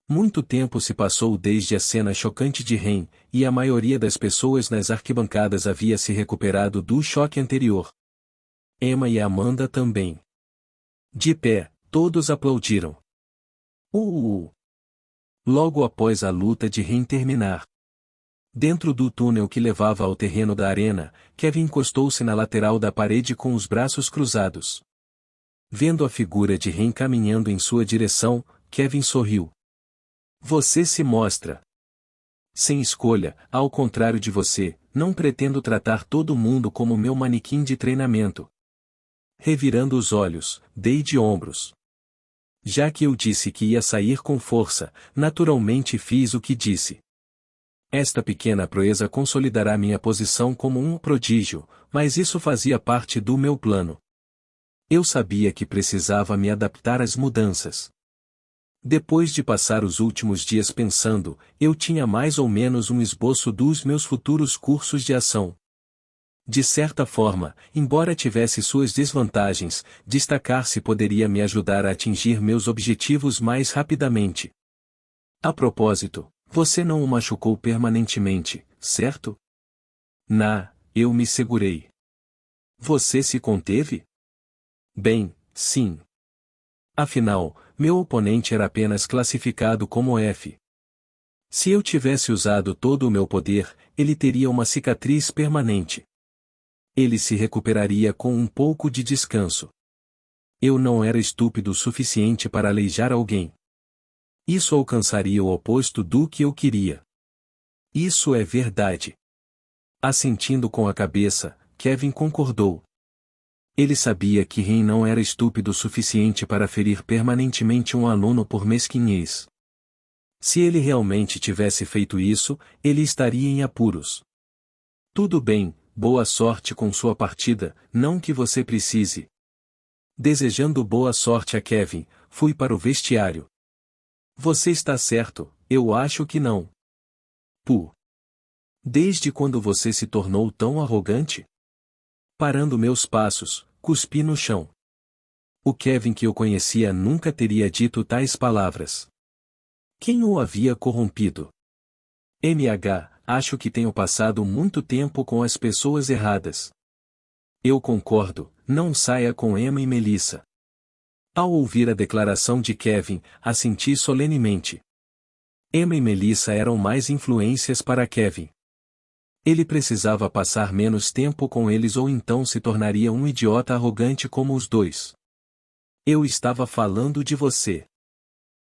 Muito tempo se passou desde a cena chocante de Ren, e a maioria das pessoas nas arquibancadas havia se recuperado do choque anterior. Emma e Amanda também. De pé, todos aplaudiram. Logo após a luta de Ren terminar. Dentro do túnel que levava ao terreno da arena, Kevin encostou-se na lateral da parede com os braços cruzados. Vendo a figura de Ren caminhando em sua direção, Kevin sorriu. Você se mostra. Sem escolha, ao contrário de você, não pretendo tratar todo mundo como meu manequim de treinamento. Revirando os olhos, dei de ombros. Já que eu disse que ia sair com força, naturalmente fiz o que disse. Esta pequena proeza consolidará minha posição como um prodígio, mas isso fazia parte do meu plano. Eu sabia que precisava me adaptar às mudanças. Depois de passar os últimos dias pensando, eu tinha mais ou menos um esboço dos meus futuros cursos de ação. De certa forma, embora tivesse suas desvantagens, destacar-se poderia me ajudar a atingir meus objetivos mais rapidamente. A propósito, você não o machucou permanentemente, certo? Eu me segurei. Você se conteve? Bem, sim. Afinal, meu oponente era apenas classificado como F. Se eu tivesse usado todo o meu poder, ele teria uma cicatriz permanente. Ele se recuperaria com um pouco de descanso. Eu não era estúpido o suficiente para aleijar alguém. Isso alcançaria o oposto do que eu queria. Isso é verdade. Assentindo com a cabeça, Kevin concordou. Ele sabia que Ren não era estúpido o suficiente para ferir permanentemente um aluno por mesquinhez. Se ele realmente tivesse feito isso, ele estaria em apuros. Tudo bem, boa sorte com sua partida, não que você precise. Desejando boa sorte a Kevin, fui para o vestiário. Você está certo, eu acho que não. Desde quando você se tornou tão arrogante? Parando meus passos, cuspi no chão. O Kevin que eu conhecia nunca teria dito tais palavras. Quem o havia corrompido? Acho que tenho passado muito tempo com as pessoas erradas. Eu concordo, não saia com Emma e Melissa. Ao ouvir a declaração de Kevin, assenti solenemente. Emma e Melissa eram mais influências para Kevin. Ele precisava passar menos tempo com eles ou então se tornaria um idiota arrogante como os dois. Eu estava falando de você.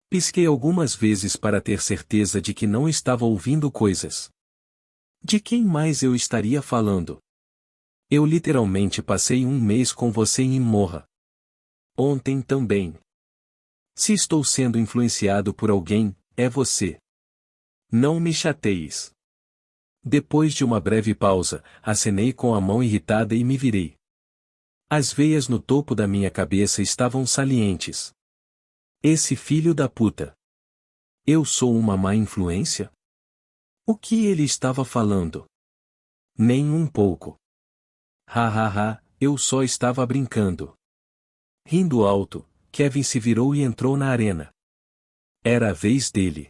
Pisquei algumas vezes para ter certeza de que não estava ouvindo coisas. De quem mais eu estaria falando? Eu literalmente passei um mês com você em Morra. Ontem também. Se estou sendo influenciado por alguém, é você. Não me chateis. Depois de uma breve pausa, acenei com a mão irritada e me virei. As veias no topo da minha cabeça estavam salientes. Esse filho da puta. Eu sou uma má influência? O que ele estava falando? Nem um pouco. Eu só estava brincando. Rindo alto, Kevin se virou e entrou na arena. Era a vez dele.